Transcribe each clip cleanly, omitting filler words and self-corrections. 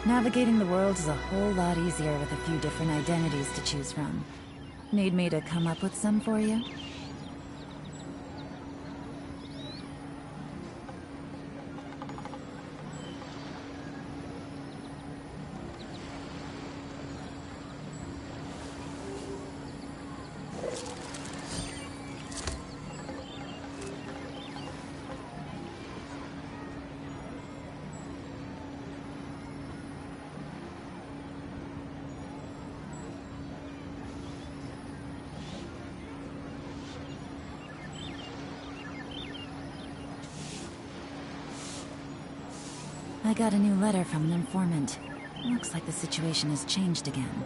Navigating the world is a whole lot easier with a few different identities to choose from. Need me to come up with some for you? I got a new letter from an informant. Looks like the situation has changed again.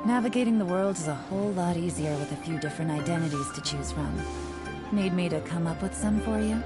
Navigating the world is a whole lot easier with a few different identities to choose from. Need me to come up with some for you?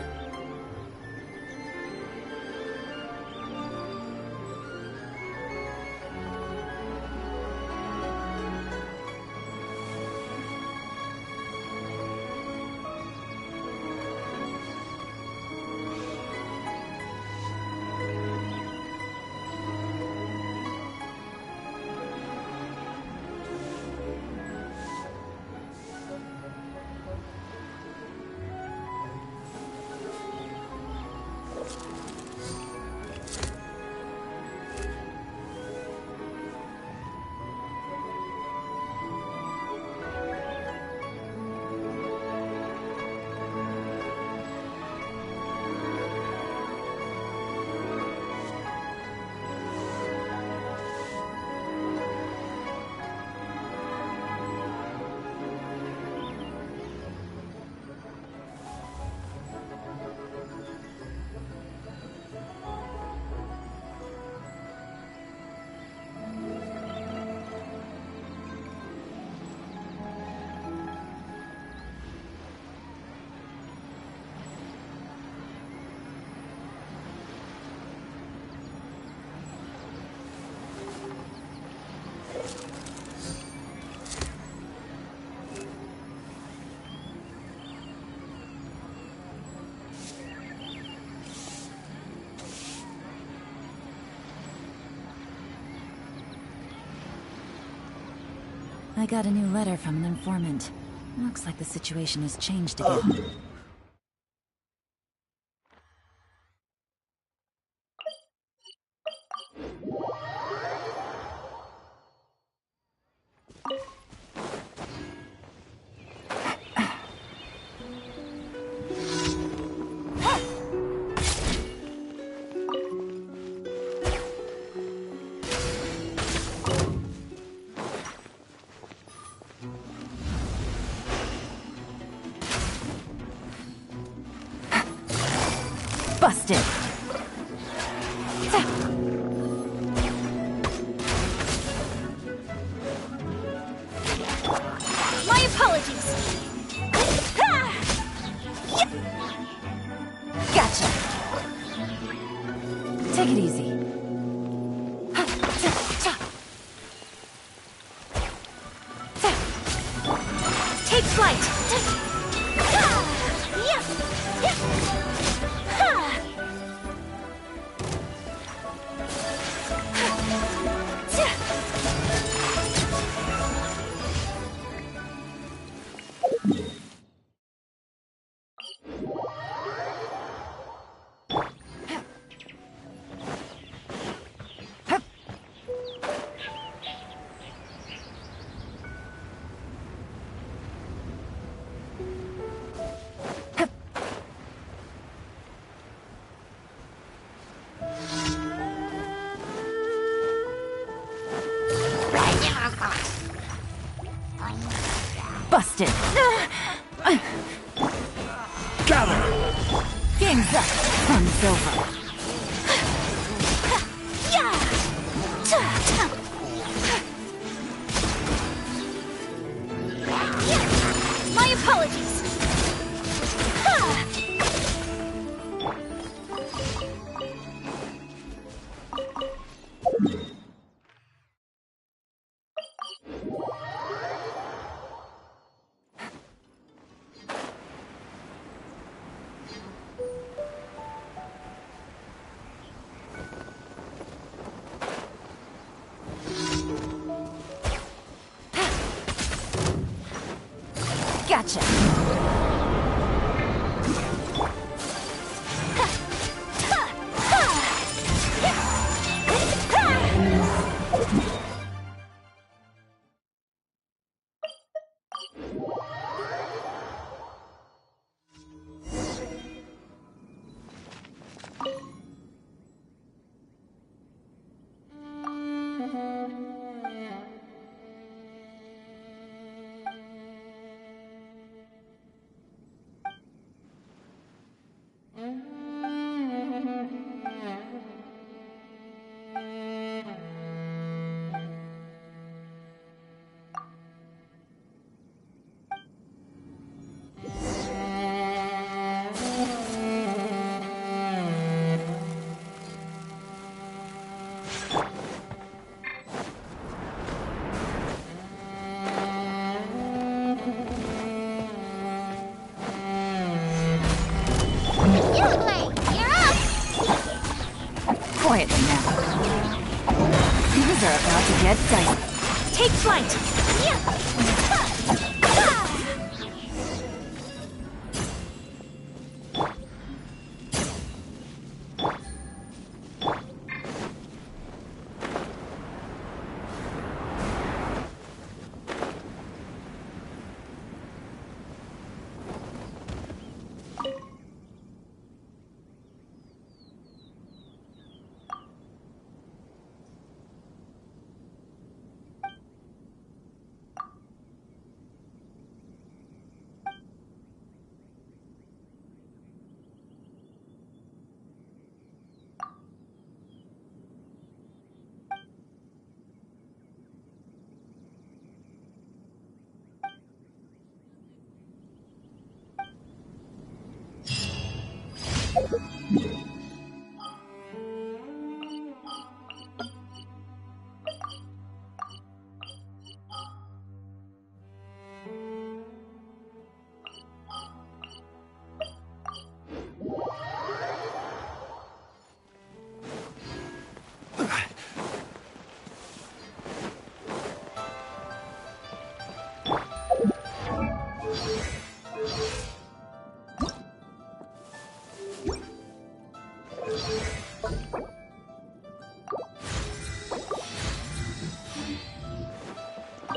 I got a new letter from an informant. Looks like the situation has changed again. Busted! My apologies! Gotcha! Take it easy. Take flight! Busted! Wings up! Fun's over. My apologies. Gotcha! Quietly now. Things are about to get dicey. Take flight.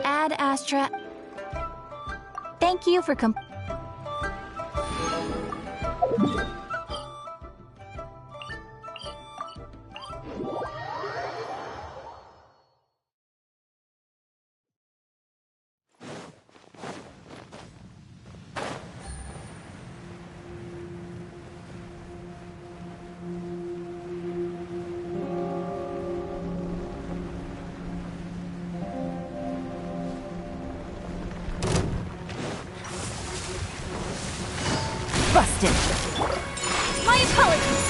Ad Astra. Thank you for Busted! My apologies.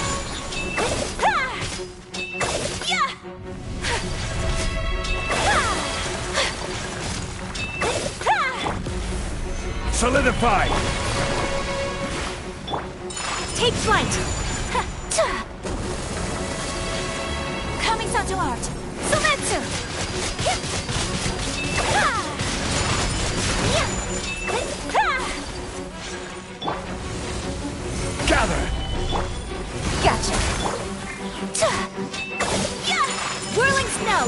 Solidify! Take flight. Coming to art. Sumetsu. Gather! Gotcha. Whirling snow.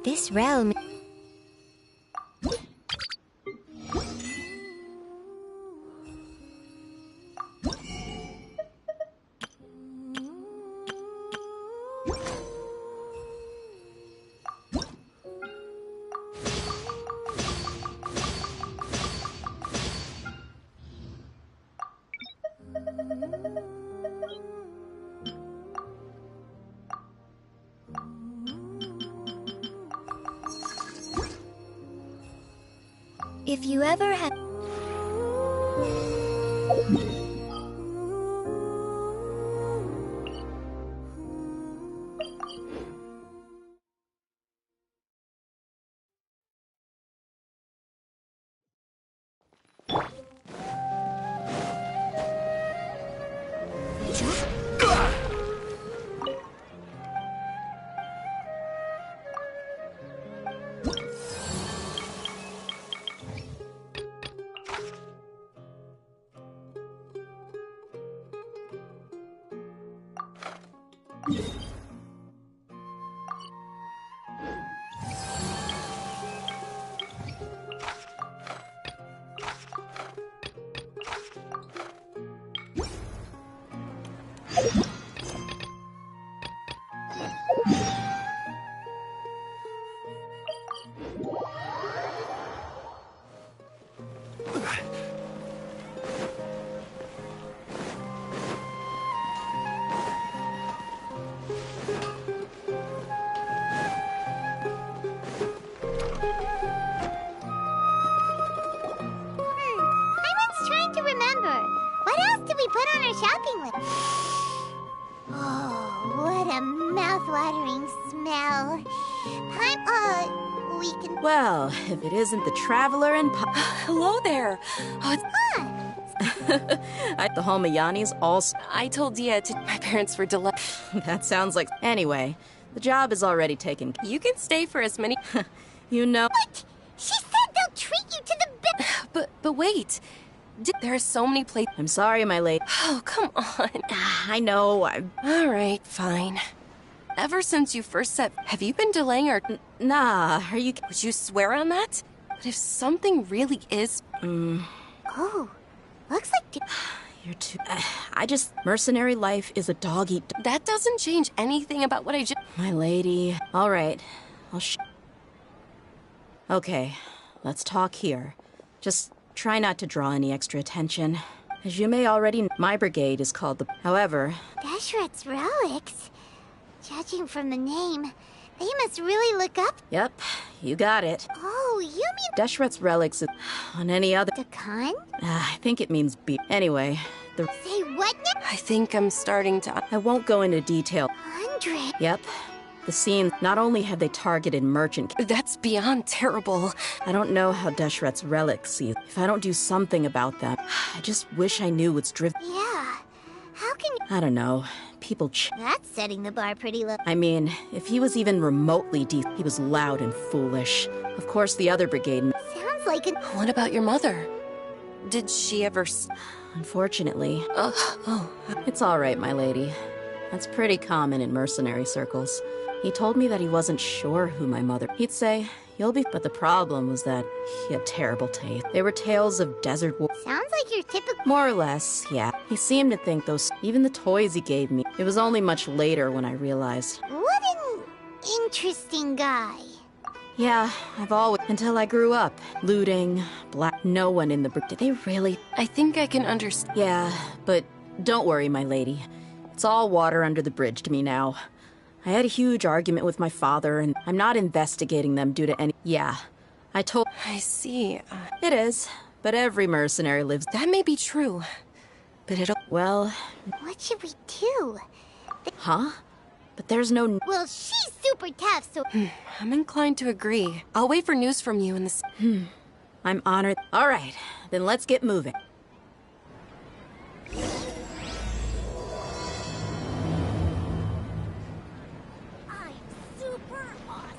This realm... If you ever have... shopping list. Oh, what a mouth-watering smell. We can... Well, if it isn't the Traveler and Hello there. Oh, it's... The Holmayanis all... I told Dia to... My parents were delayed. That sounds like... Anyway, the job is already taken. You can stay for as many... You know... What? She said they'll treat you to the best... But wait. There are so many places... I'm sorry, my lady. Oh, come on. I know, All right, fine. Ever since you first said... Have you been delaying our... Nah, are you... Would you swear on that? But if something really is... Oh, looks like... You're too... Mercenary life is a dog-eat... That doesn't change anything about what I just... My lady... All right, Okay, let's talk here. Just try not to draw any extra attention. As you may already know, my brigade is called the... However... Deshret's relics? Judging from the name, they must really look up... Yep, you got it. Oh, you mean... Deshret's relics is... On any other... The Khan? I think it means Anyway, the... Say what now? I think I'm starting to... I won't go into detail. 100? Yep. The scene, not only have they targeted merchant... That's beyond terrible. I don't know how Deshret's relics see. If I don't do something about them, I just wish I knew what's driven... Yeah. How can you... I don't know. People That's setting the bar pretty low. I mean, if he was even remotely he was loud and foolish. Of course, the other brigade... Sounds like an... What about your mother? Did she ever... Unfortunately. It's all right, my lady. That's pretty common in mercenary circles. He told me that he wasn't sure who my mother... He'd say, you'll be... But the problem was that he had terrible taste. They were tales of desert war... Sounds like your typical... More or less, yeah. He seemed to think those... Even the toys he gave me. It was only much later when I realized... What an interesting guy. Yeah, I've always... Until I grew up. Looting, black... No one in the... Did they really... I think I can understand. Yeah, but don't worry, my lady. It's all water under the bridge to me now. I had a huge argument with my father, and I'm not investigating them due to any... Yeah, I told... I see. It is, but every mercenary lives... That may be true. but it'll... Well, What should we do? huh? But there's no... Well, she's super tough, so... I'm inclined to agree. I'll wait for news from you in the... I'm honored. All right, then let's get moving. I'm super awesome.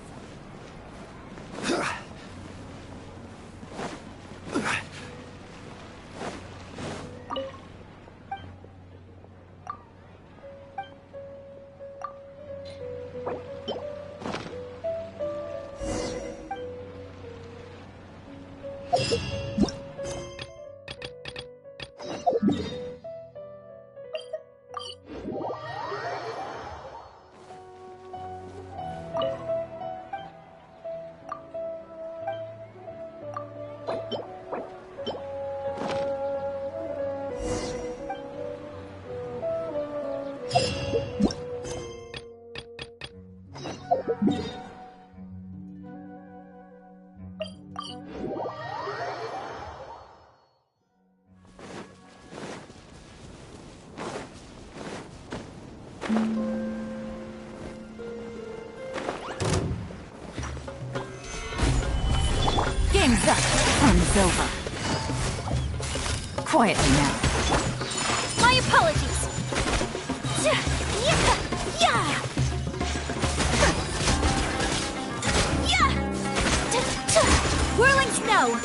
Game's up. Fun's over. Quietly now. My apologies. Yeah. Whirling snow.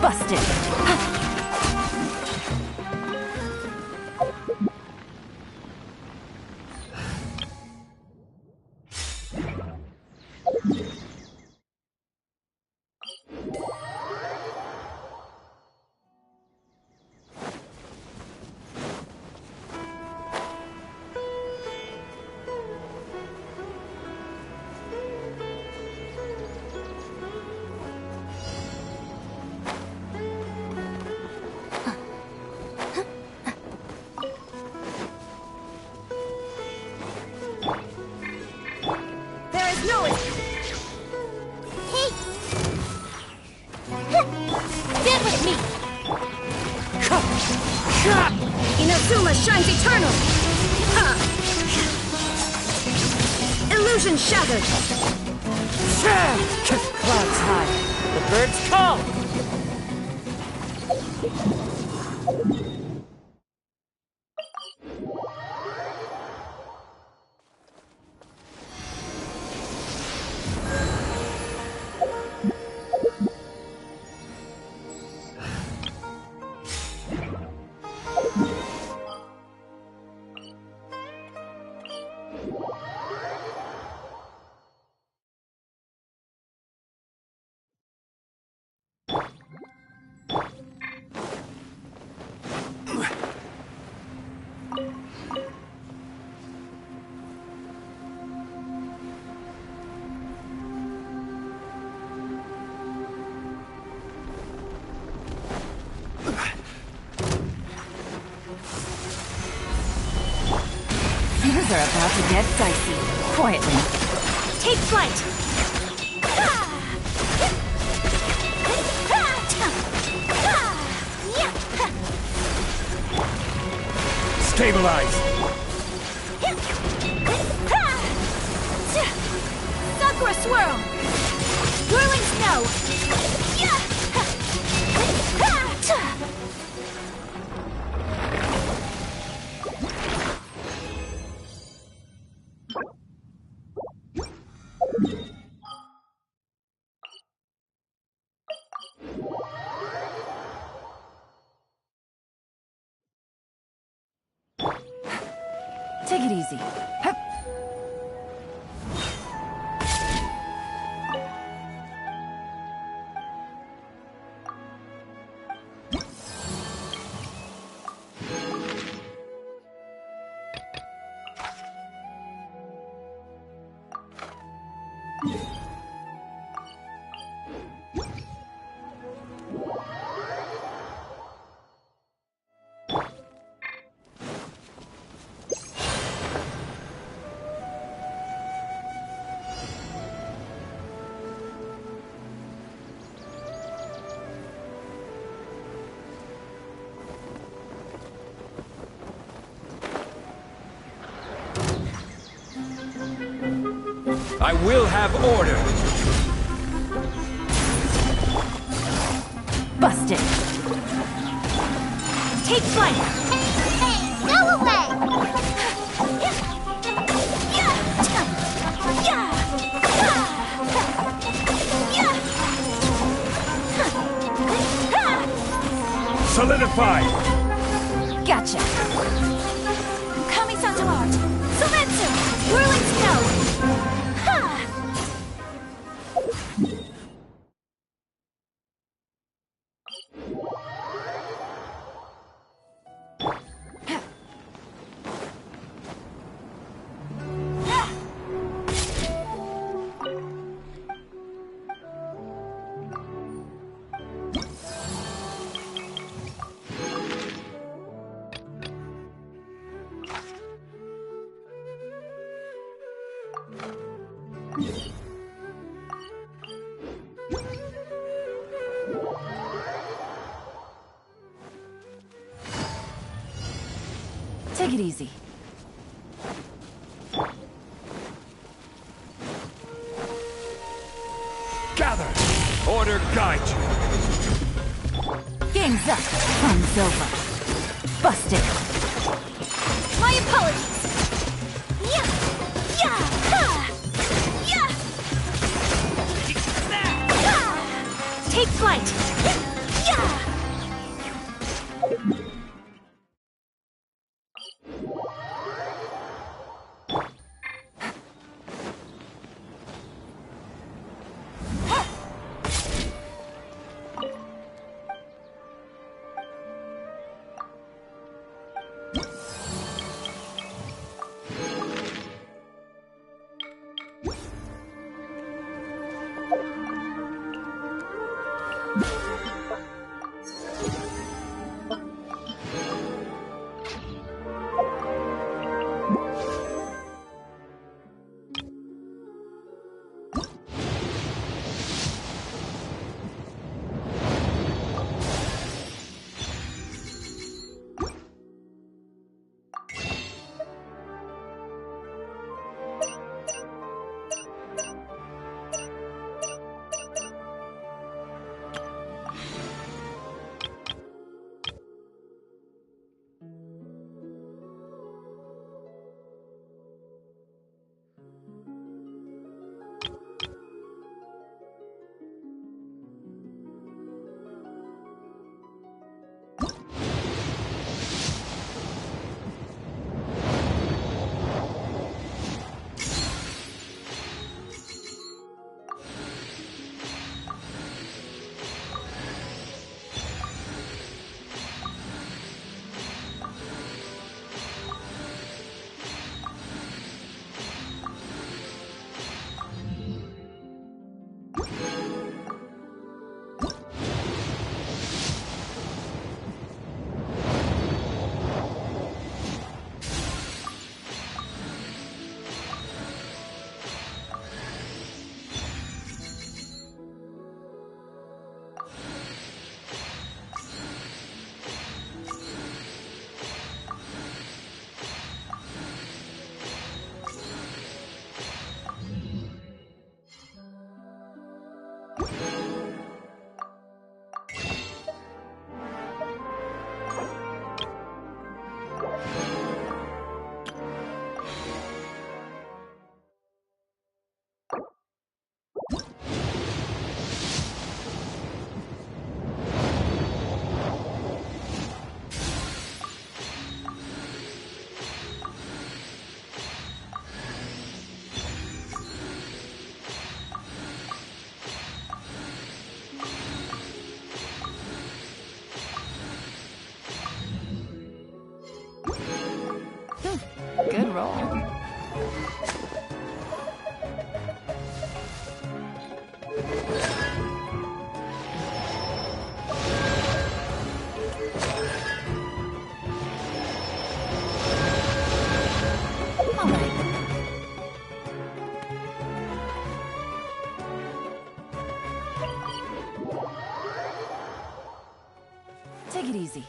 Busted. Get with me! Inazuma shines eternal! Ha! Illusion shattered! Kiss clouds high. The birds call. Things are about to get dicey. Quietly. Take flight! Stabilize. Sakura swirl! Whirling snow! Take it easy. Hup. I will have order. Busted! Take flight! Hey, go away! Solidify! Gotcha! Kami-san's art! Sumetsu! Whirling snow! Ha! Take it easy. Gather! Order guide you. Game's up. Fun's over. Busted. My apologies! Yeah! Yeah! Ha! Yeah! Ha! Take flight! Yeah! Good roll. All right. Take it easy.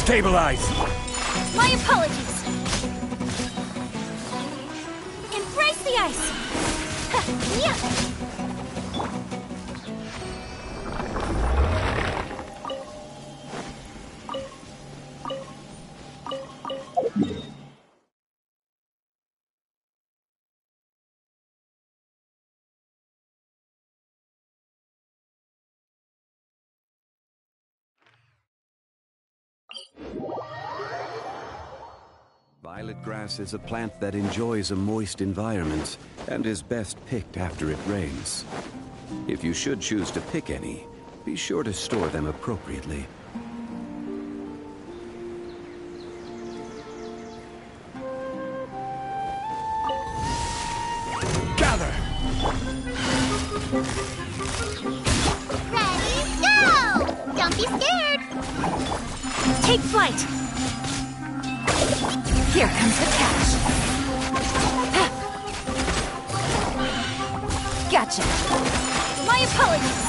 Stabilize! My apologies. Embrace the ice. Ha, yeah. Violet grass is a plant that enjoys a moist environment and is best picked after it rains. If you should choose to pick any, be sure to store them appropriately. Gather! Ready, go! Don't be scared. Take flight. Here comes the catch. Ha. Gotcha. My apologies.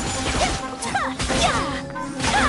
Ha, yeah. Ha.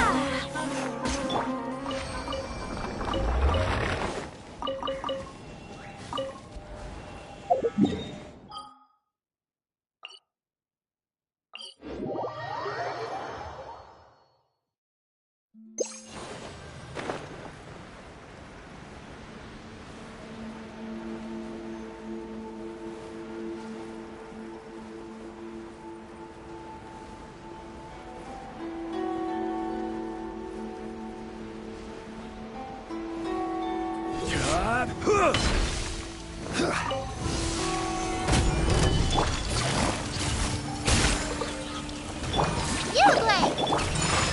You look like.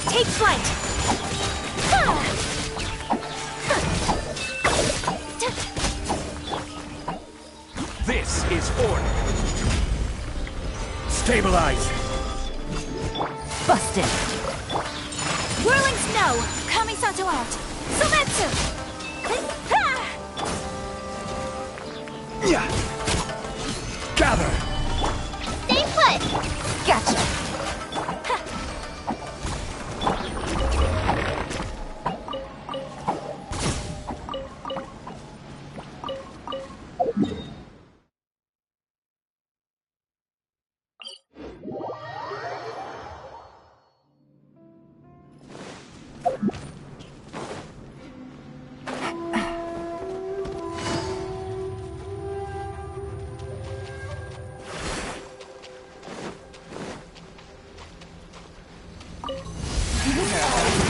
Take flight. Ha. This is order! Stabilize! Busted. Whirling snow. Kamisato out. Sometsu. Ha. Yeah. Gather! Stay put. Gotcha.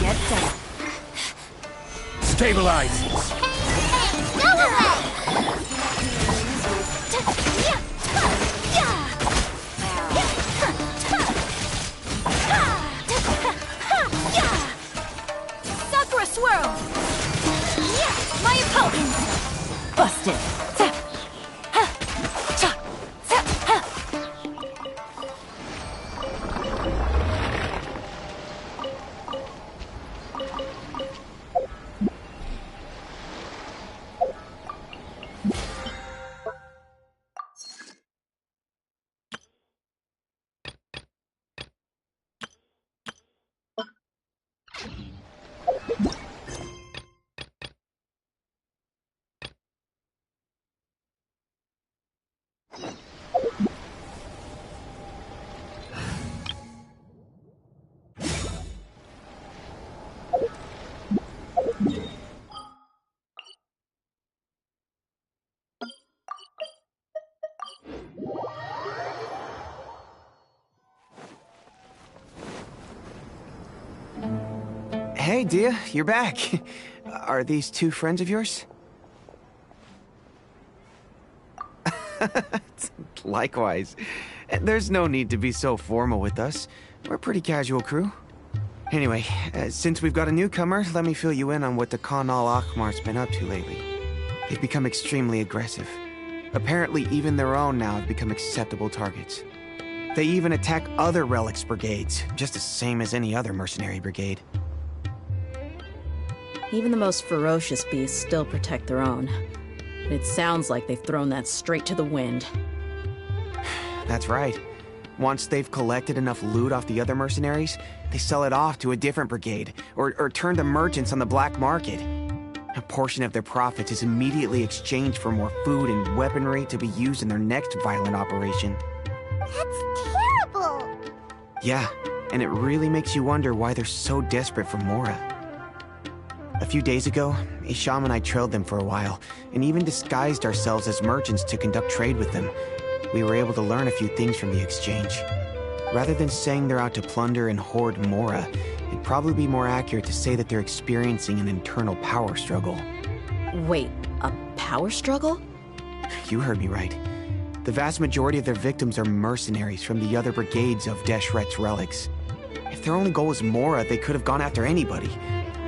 Get set. Stabilize! Hey, go away. Sakura swirl. My opponent. Busted. Hey, Dia, you're back. Are these two friends of yours? Likewise. There's no need to be so formal with us. We're a pretty casual crew. Anyway, since we've got a newcomer, let me fill you in on what the Khan al-Ahmar's been up to lately. They've become extremely aggressive. Apparently, even their own now have become acceptable targets. They even attack other relics brigades, just the same as any other mercenary brigade. Even the most ferocious beasts still protect their own. It sounds like they've thrown that straight to the wind. That's right. Once they've collected enough loot off the other mercenaries, they sell it off to a different brigade, or turn to merchants on the black market. A portion of their profits is immediately exchanged for more food and weaponry to be used in their next violent operation. That's terrible! Yeah, and it really makes you wonder why they're so desperate for Mora. A few days ago, Isham and I trailed them for a while, and even disguised ourselves as merchants to conduct trade with them. We were able to learn a few things from the exchange. Rather than saying they're out to plunder and hoard Mora, it'd probably be more accurate to say that they're experiencing an internal power struggle. Wait, a power struggle? You heard me right. The vast majority of their victims are mercenaries from the other brigades of Deshret's relics. If their only goal was Mora, they could have gone after anybody.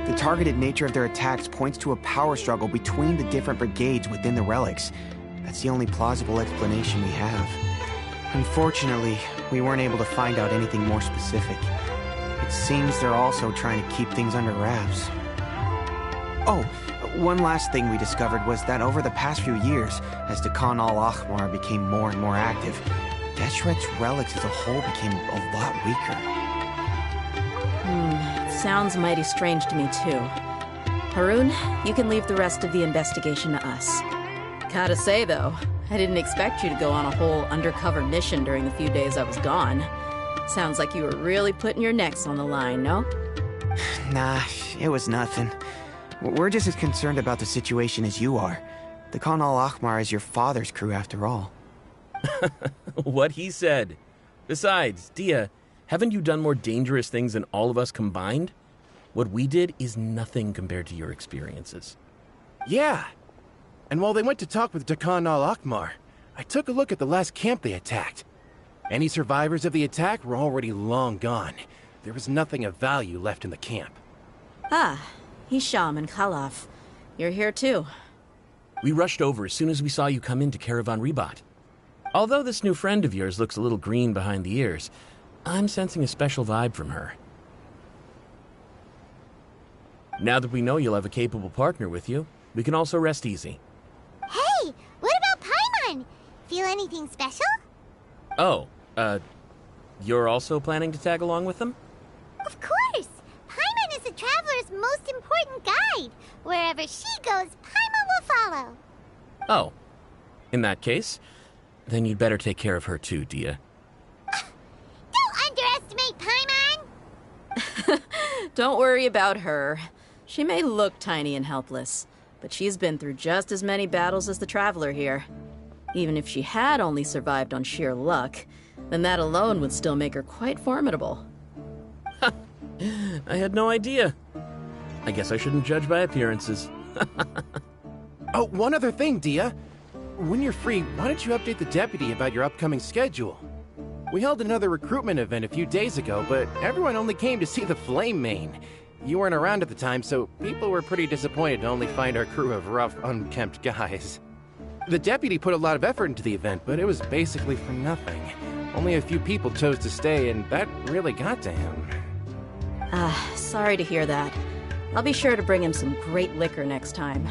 The targeted nature of their attacks points to a power struggle between the different brigades within the relics. That's the only plausible explanation we have. Unfortunately, we weren't able to find out anything more specific. It seems they're also trying to keep things under wraps. Oh, one last thing we discovered was that over the past few years, as the Khan al-Ahmar became more and more active, Deshret's relics as a whole became a lot weaker. Sounds mighty strange to me, too. Harun, you can leave the rest of the investigation to us. Gotta say, though, I didn't expect you to go on a whole undercover mission during the few days I was gone. Sounds like you were really putting your necks on the line, no? Nah, it was nothing. We're just as concerned about the situation as you are. The Khan al-Ahmar is your father's crew, after all. What he said. Besides, Dia, haven't you done more dangerous things than all of us combined? What we did is nothing compared to your experiences. Yeah. And while they went to talk with Khan al-Ahmar, I took a look at the last camp they attacked. Any survivors of the attack were already long gone. There was nothing of value left in the camp. Ah, Hisham and Khalaf. You're here too. We rushed over as soon as we saw you come into Caravan Ribat. Although this new friend of yours looks a little green behind the ears, I'm sensing a special vibe from her. Now that we know you'll have a capable partner with you, we can also rest easy. Hey, what about Paimon? Feel anything special? Oh, you're also planning to tag along with them? Of course! Paimon is the traveler's most important guide. Wherever she goes, Paimon will follow. Oh, in that case, then you'd better take care of her too, Dia. Don't underestimate Paimon! Don't worry about her. She may look tiny and helpless, but she's been through just as many battles as the traveler here. Even if she had only survived on sheer luck, then that alone would still make her quite formidable. I had no idea. I guess I shouldn't judge by appearances. Oh, one other thing, Dia. When you're free, why don't you update the deputy about your upcoming schedule? We held another recruitment event a few days ago, but everyone only came to see the Flame Mane. You weren't around at the time, so people were pretty disappointed to only find our crew of rough, unkempt guys. The deputy put a lot of effort into the event, but it was basically for nothing. Only a few people chose to stay, and that really got to him. Sorry to hear that. I'll be sure to bring him some great liquor next time.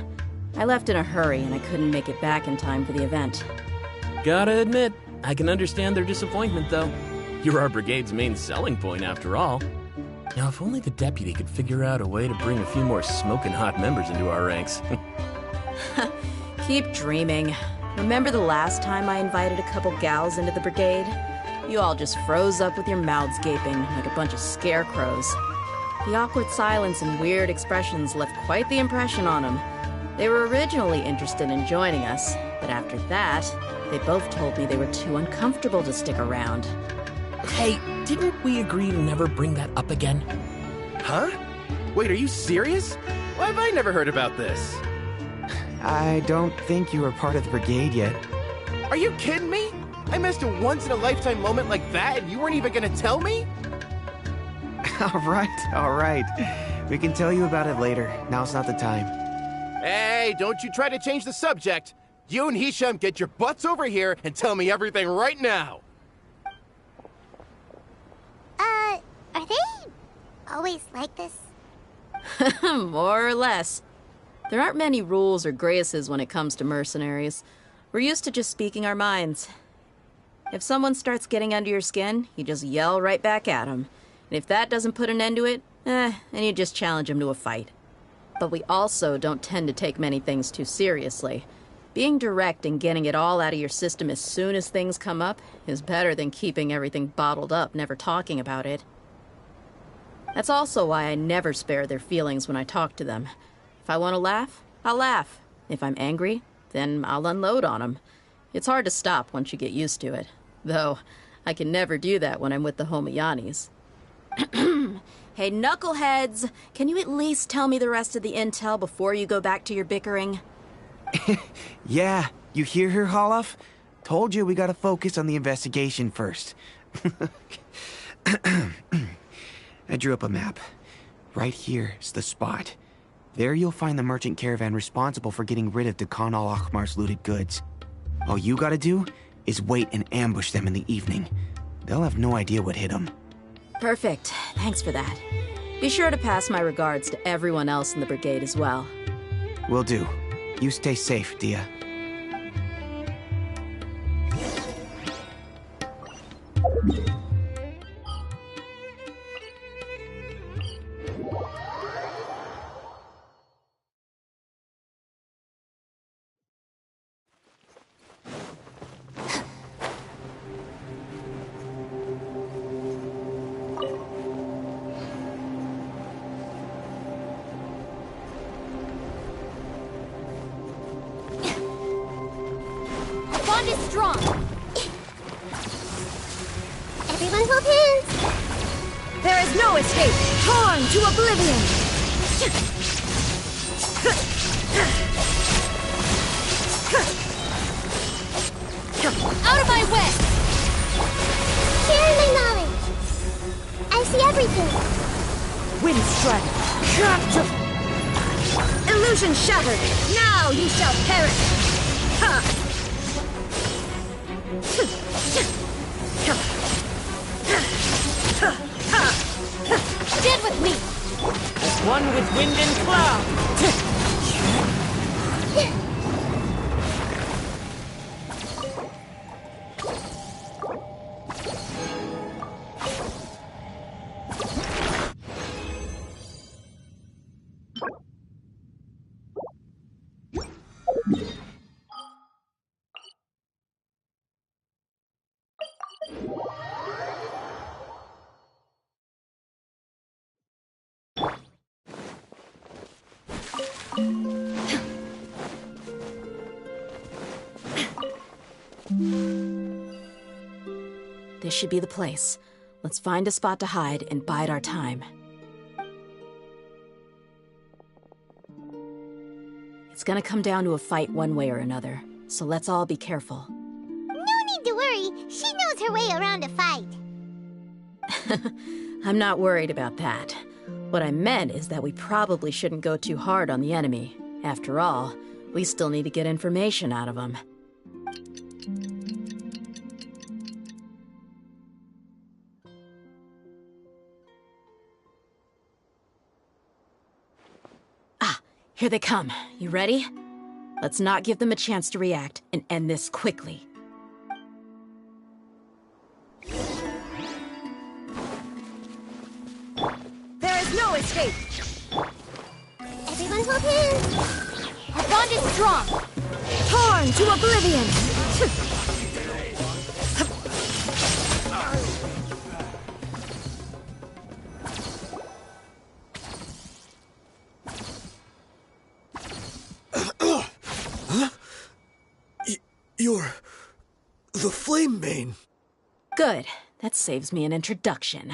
I left in a hurry and I couldn't make it back in time for the event. Gotta admit, I can understand their disappointment, though. You're our brigade's main selling point, after all. Now, if only the deputy could figure out a way to bring a few more smoking hot members into our ranks. Keep dreaming. Remember the last time I invited a couple gals into the brigade? You all just froze up with your mouths gaping like a bunch of scarecrows. The awkward silence and weird expressions left quite the impression on them. They were originally interested in joining us, but after that, they both told me they were too uncomfortable to stick around. Hey, didn't we agree to never bring that up again? Huh? Wait, are you serious? Why have I never heard about this? I don't think you were part of the brigade yet. Are you kidding me? I missed a once-in-a-lifetime moment like that, and you weren't even gonna tell me? All right. We can tell you about it later. Now's not the time. Hey, don't you try to change the subject. You and Hisham get your butts over here and tell me everything right now. Are they always like this? More or less. There aren't many rules or graces when it comes to mercenaries. We're used to just speaking our minds. If someone starts getting under your skin, you just yell right back at them. And if that doesn't put an end to it, then you just challenge them to a fight. But we also don't tend to take many things too seriously. Being direct and getting it all out of your system as soon as things come up is better than keeping everything bottled up, never talking about it. That's also why I never spare their feelings when I talk to them. If I want to laugh, I'll laugh. If I'm angry, then I'll unload on them. It's hard to stop once you get used to it. Though, I can never do that when I'm with the Homiyanis. Hey, knuckleheads! Can you at least tell me the rest of the intel before you go back to your bickering? Yeah, you hear her, Holloff? Told you we gotta focus on the investigation first. I drew up a map. Right here is the spot. There you'll find the merchant caravan responsible for getting rid of Khan al-Ahmar's looted goods. All you gotta do is wait and ambush them in the evening. They'll have no idea what hit them. Perfect. Thanks for that. Be sure to pass my regards to everyone else in the brigade as well. Will do. You stay safe, Dia. Bond is strong. Everyone hold hands. There is no escape. Torn to oblivion. Out of my way. Share my knowledge. I see everything. Wind strike. Illusion shattered. Now you shall perish. Ha! Get with me! As one with wind and cloud! This should be the place. Let's find a spot to hide and bide our time. It's gonna come down to a fight one way or another, so let's all be careful. No need to worry. She knows her way around a fight. I'm not worried about that. What I meant is that we probably shouldn't go too hard on the enemy. After all, we still need to get information out of them. Ah, here they come. You ready? Let's not give them a chance to react and end this quickly. There is no escape! Everyone hold hands. Our bond is strong! Torn to oblivion! You're the Flame Mane. Good. That saves me an introduction.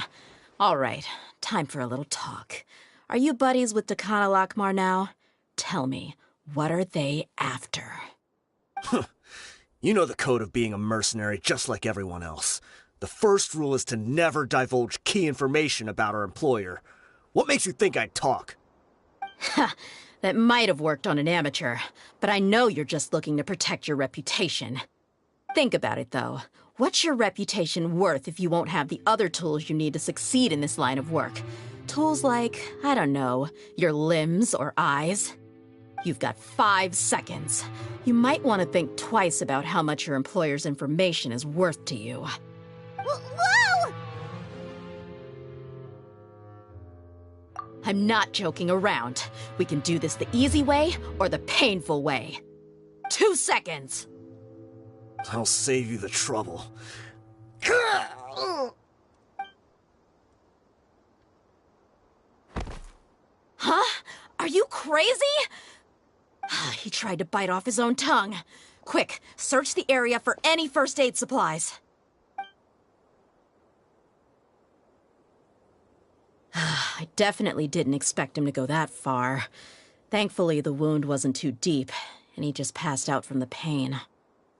All right, time for a little talk. Are you buddies with Khan al-Ahmar now? Tell me, what are they after? You know the code of being a mercenary just like everyone else. The first rule is to never divulge key information about our employer. What makes you think I'd talk? Ha! That might have worked on an amateur, but I know you're just looking to protect your reputation. Think about it, though. What's your reputation worth if you won't have the other tools you need to succeed in this line of work? Tools like, I don't know, your limbs or eyes? You've got 5 seconds. You might want to think twice about how much your employer's information is worth to you. Whoa! I'm not joking around. We can do this the easy way or the painful way. 2 seconds! I'll save you the trouble. Huh? Are you crazy? He tried to bite off his own tongue. Quick, search the area for any first aid supplies. I definitely didn't expect him to go that far. Thankfully, the wound wasn't too deep, and he just passed out from the pain.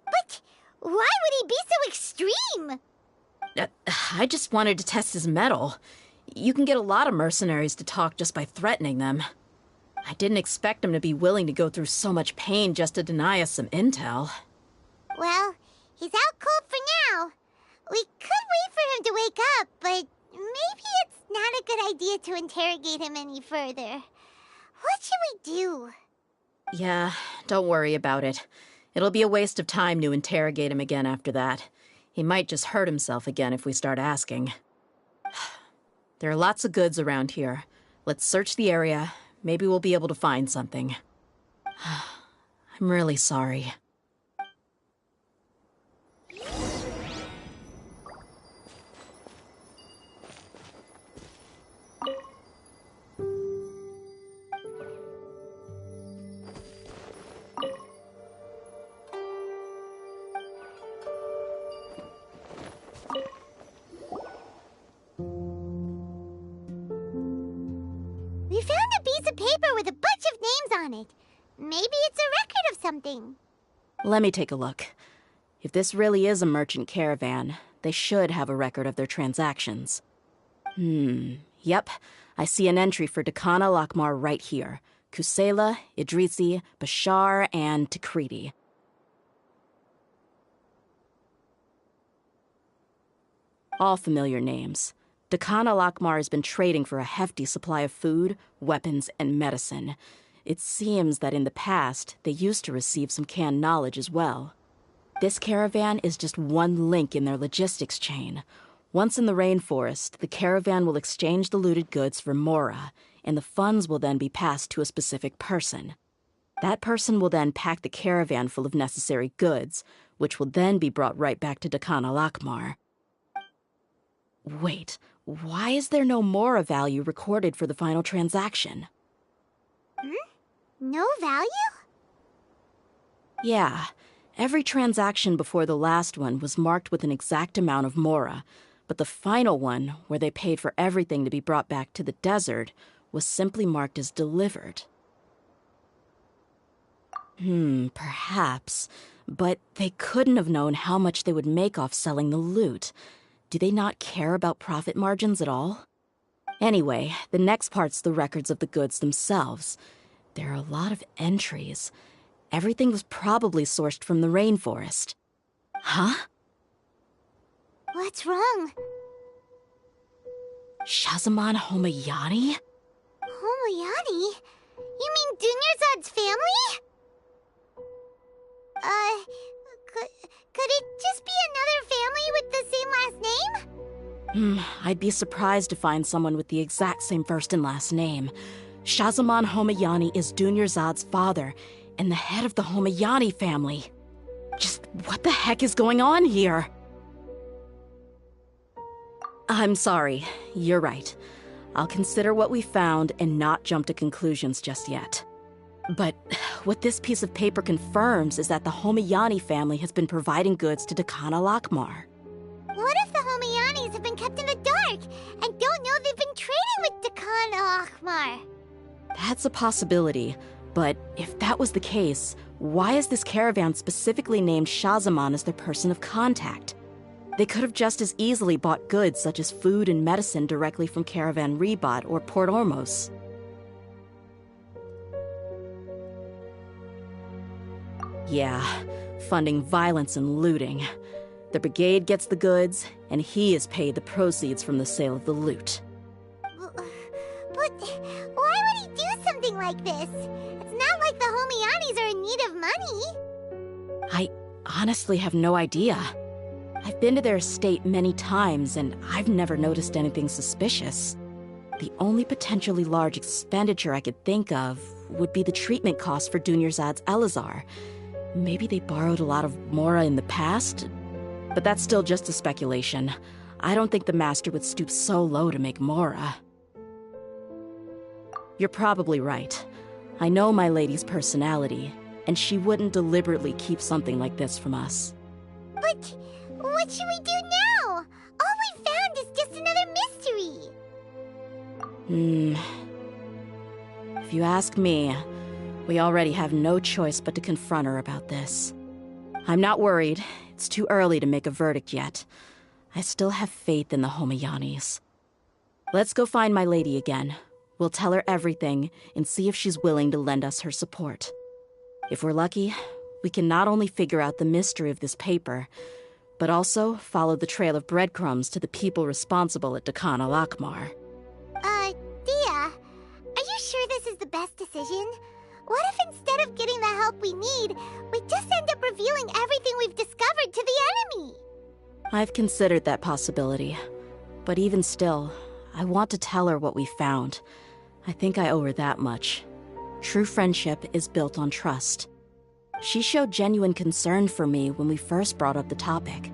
But why would he be so extreme? I just wanted to test his mettle. You can get a lot of mercenaries to talk just by threatening them. I didn't expect him to be willing to go through so much pain just to deny us some intel. Well, he's out cold for now. We could wait for him to wake up, but maybe it's not a good idea to interrogate him any further. What should we do? Yeah, don't worry about it. It'll be a waste of time to interrogate him again after that. He might just hurt himself again if we start asking. There are lots of goods around here. Let's search the area. Maybe we'll be able to find something. I'm really sorry. We found a piece of paper with a bunch of names on it. Maybe it's a record of something. Let me take a look. If this really is a merchant caravan, they should have a record of their transactions. Yep. I see an entry for Dakhan al-Akhmar right here. Kusela, Idrisi, Bashar, and Takriti. All familiar names. Dakhan al-Akhmar has been trading for a hefty supply of food, weapons, and medicine. It seems that in the past, they used to receive some canned knowledge as well. This caravan is just one link in their logistics chain. Once in the rainforest, the caravan will exchange the looted goods for Mora, and the funds will then be passed to a specific person. That person will then pack the caravan full of necessary goods, which will then be brought right back to Dakhan al-Akhmar. Wait, why is there no Mora value recorded for the final transaction? No value? Yeah, every transaction before the last one was marked with an exact amount of Mora, but the final one, where they paid for everything to be brought back to the desert, was simply marked as delivered. Perhaps, but they couldn't have known how much they would make off selling the loot. Do they not care about profit margins at all? Anyway, the next part's the records of the goods themselves. There are a lot of entries. Everything was probably sourced from the rainforest. Huh? What's wrong? Shahzaman Homayani? Homayani? You mean Dunyarzad's family? Could it just be another family with the same last name? I'd be surprised to find someone with the exact same first and last name. Shahzaman Homayani is Dunyarzad's father, and the head of the Homayani family. Just what the heck is going on here? I'm sorry, you're right. I'll consider what we found and not jump to conclusions just yet. But what this piece of paper confirms is that the Homayani family has been providing goods to Dakhan al-Akhmar. What if the Homayanis have been kept in the dark and don't know they've been trading with Dakhan al-Akhmar? That's a possibility, but if that was the case, why is this caravan specifically named Shahzaman as their person of contact? They could have just as easily bought goods such as food and medicine directly from Caravan Ribat or Port Ormos. Yeah, funding violence and looting. The brigade gets the goods, and he is paid the proceeds from the sale of the loot. But why would he do something like this? It's not like the Homeyanis are in need of money. I honestly have no idea. I've been to their estate many times, and I've never noticed anything suspicious. The only potentially large expenditure I could think of would be the treatment costs for Dunyarzad's Elazar. Maybe they borrowed a lot of Mora in the past? But that's still just a speculation. I don't think the Master would stoop so low to make Mora. You're probably right. I know my lady's personality, and she wouldn't deliberately keep something like this from us. But what should we do now? All we found is just another mystery. If you ask me, we already have no choice but to confront her about this. I'm not worried. It's too early to make a verdict yet. I still have faith in the Homeyanis. Let's go find my lady again. We'll tell her everything and see if she's willing to lend us her support. If we're lucky, we can not only figure out the mystery of this paper, but also follow the trail of breadcrumbs to the people responsible at Dakan al-Akmar. Dia, are you sure this is the best decision? What if instead of getting the help we need, we just end up revealing everything we've discovered to the enemy? I've considered that possibility. But even still, I want to tell her what we found. I think I owe her that much. True friendship is built on trust. She showed genuine concern for me when we first brought up the topic.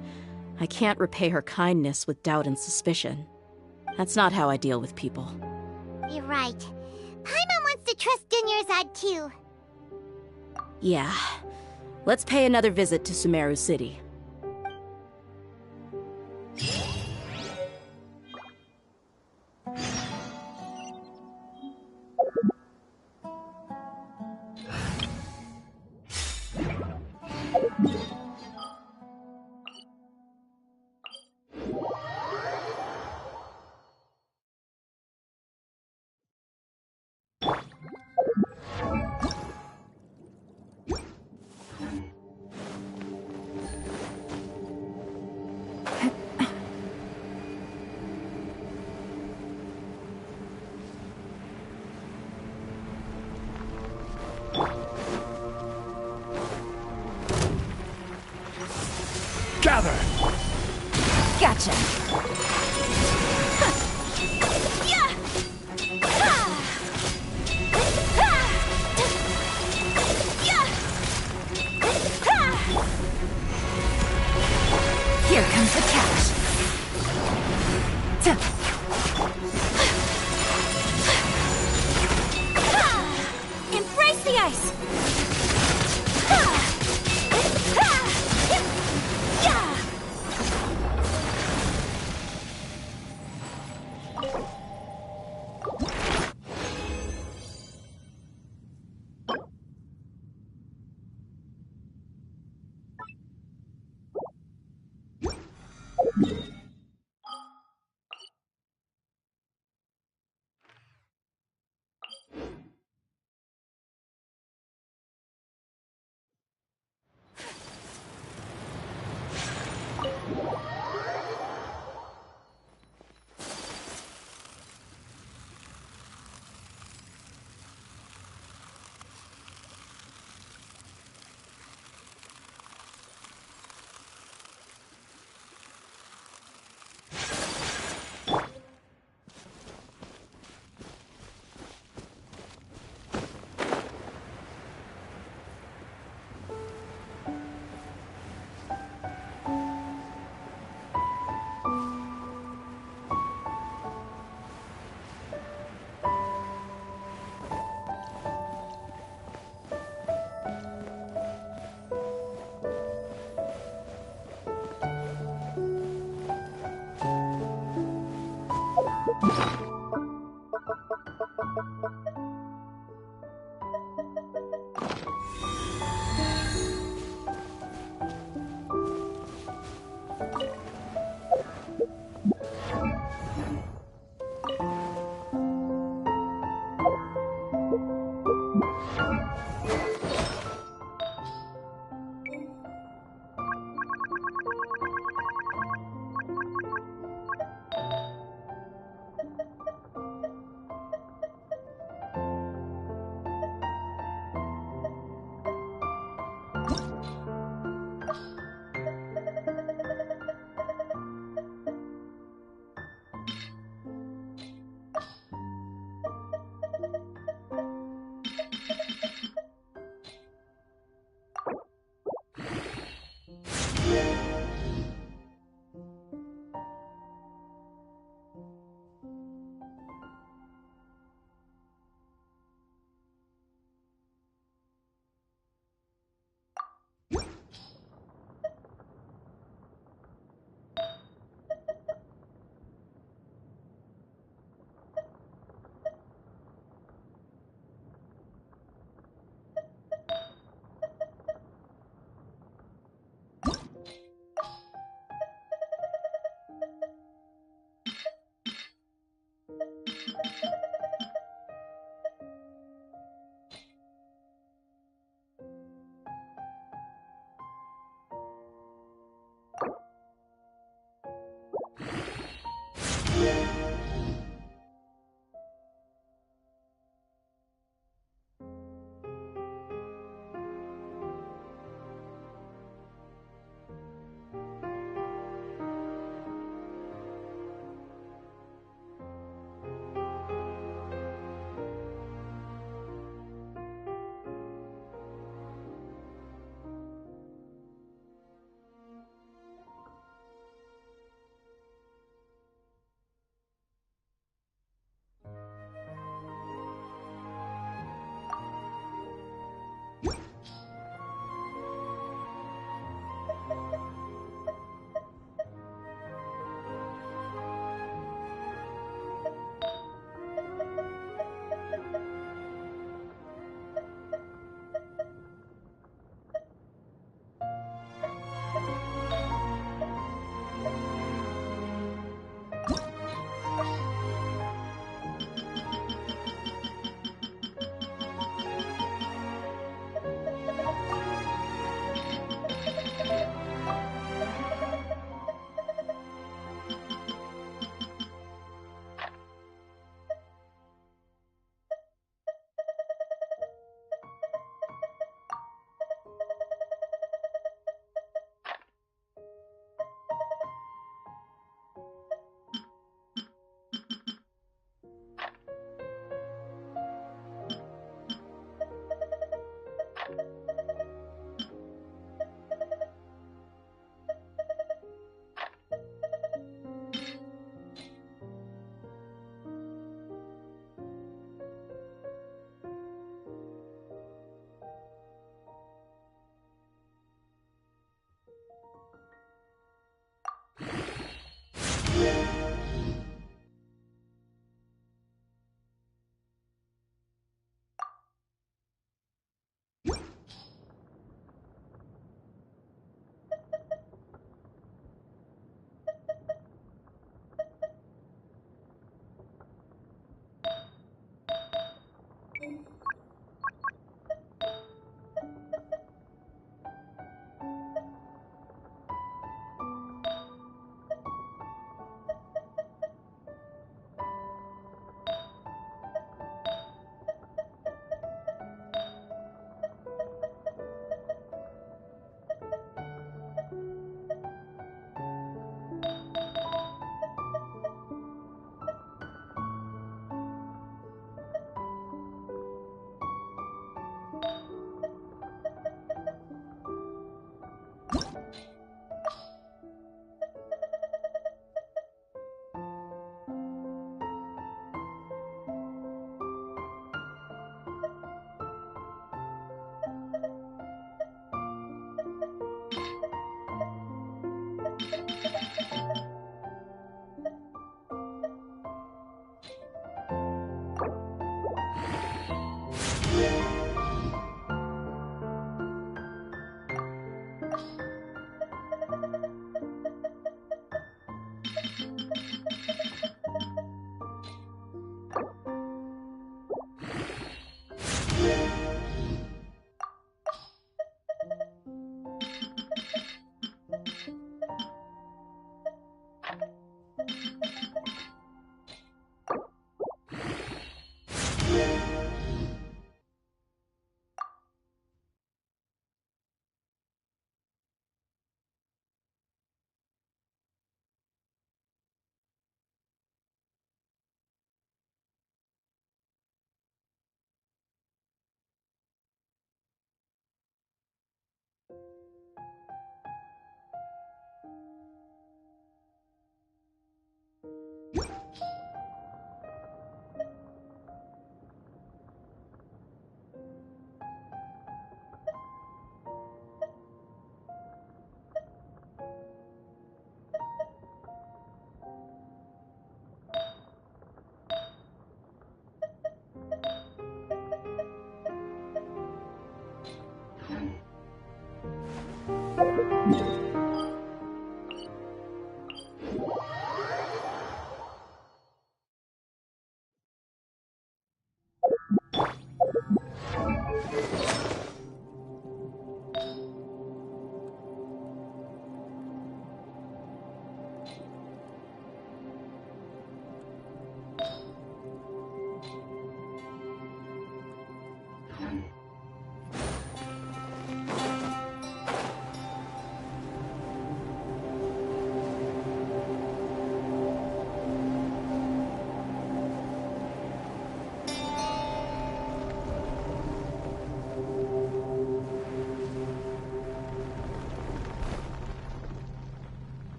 I can't repay her kindness with doubt and suspicion. That's not how I deal with people. You're right. Paimon wants to trust Dunyarzad too. Yeah. Let's pay another visit to Sumeru City. Gather! Gotcha! Here comes the catch! Embrace the ice!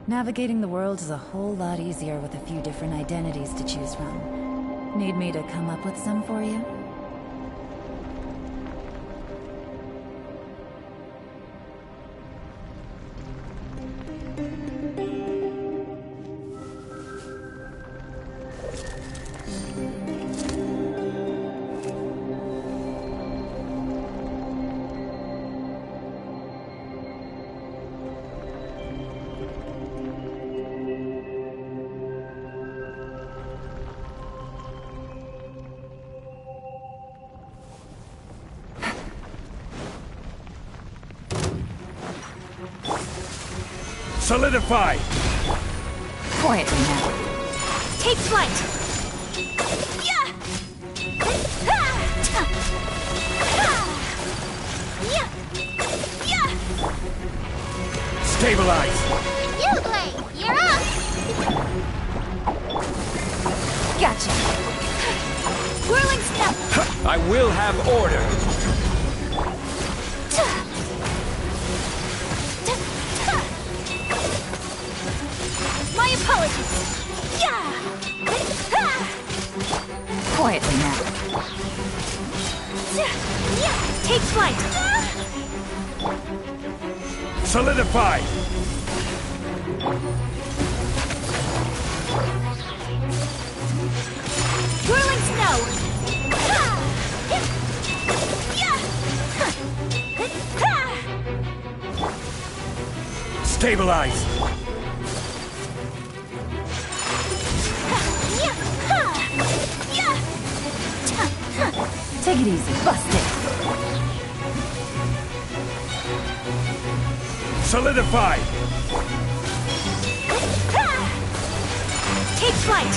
Navigating the world is a whole lot easier with a few different identities to choose from. Need me to come up with some for you? Solidify! Quietly now. Take flight! Yeah! Stabilize! Blade, you're up! Gotcha! Whirling step! I will have order! My apologies! Yeah! Quietly now. Take flight! Solidify! Whirling snow! Stabilize! Take it easy. Bust it. Solidify! Take flight!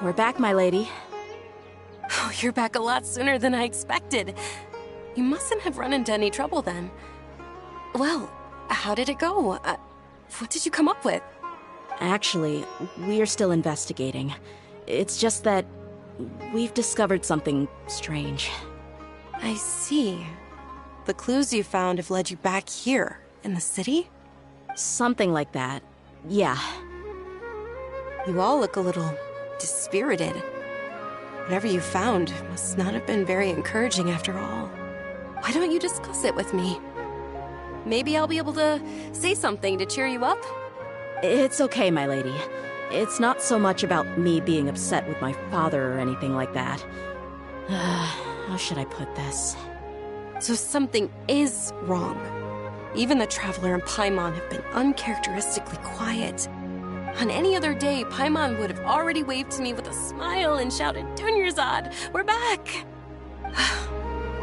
We're back, my lady. Oh, you're back a lot sooner than I expected. You mustn't have run into any trouble then. Well, how did it go? What did you come up with? Actually, we're still investigating. It's just that we've discovered something strange. I see. The clues you found have led you back here, in the city? Something like that. Yeah. You all look a little dispirited. Whatever you found must not have been very encouraging after all. Why don't you discuss it with me? Maybe I'll be able to say something to cheer you up? It's okay, my lady. It's not so much about me being upset with my father or anything like that. How should I put this? So something is wrong. Even the Traveler and Paimon have been uncharacteristically quiet. On any other day, Paimon would have already waved to me with a smile and shouted, "Dunyarzad, we're back!"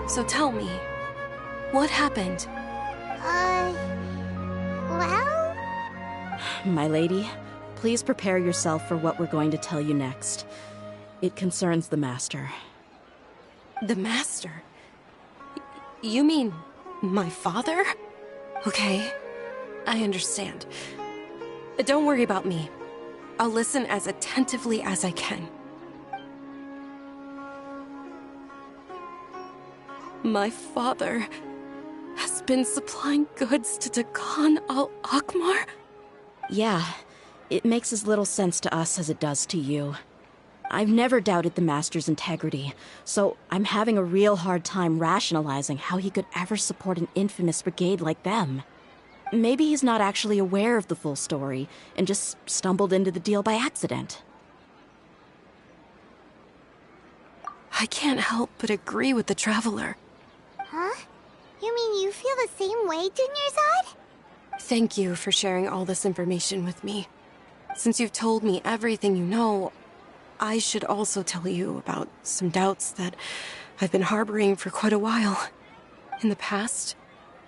So tell me, what happened? Well? My lady, please prepare yourself for what we're going to tell you next. It concerns the Master. The Master? You mean my father? Okay, I understand. Don't worry about me. I'll listen as attentively as I can. My father has been supplying goods to Dakan al-Akmar? Yeah, it makes as little sense to us as it does to you. I've never doubted the Master's integrity, so I'm having a real hard time rationalizing how he could ever support an infamous brigade like them. Maybe he's not actually aware of the full story and just stumbled into the deal by accident. I can't help but agree with the Traveler. Huh? You mean you feel the same way, Dunyarzad? Thank you for sharing all this information with me. Since you've told me everything you know, I should also tell you about some doubts that I've been harboring for quite a while. In the past,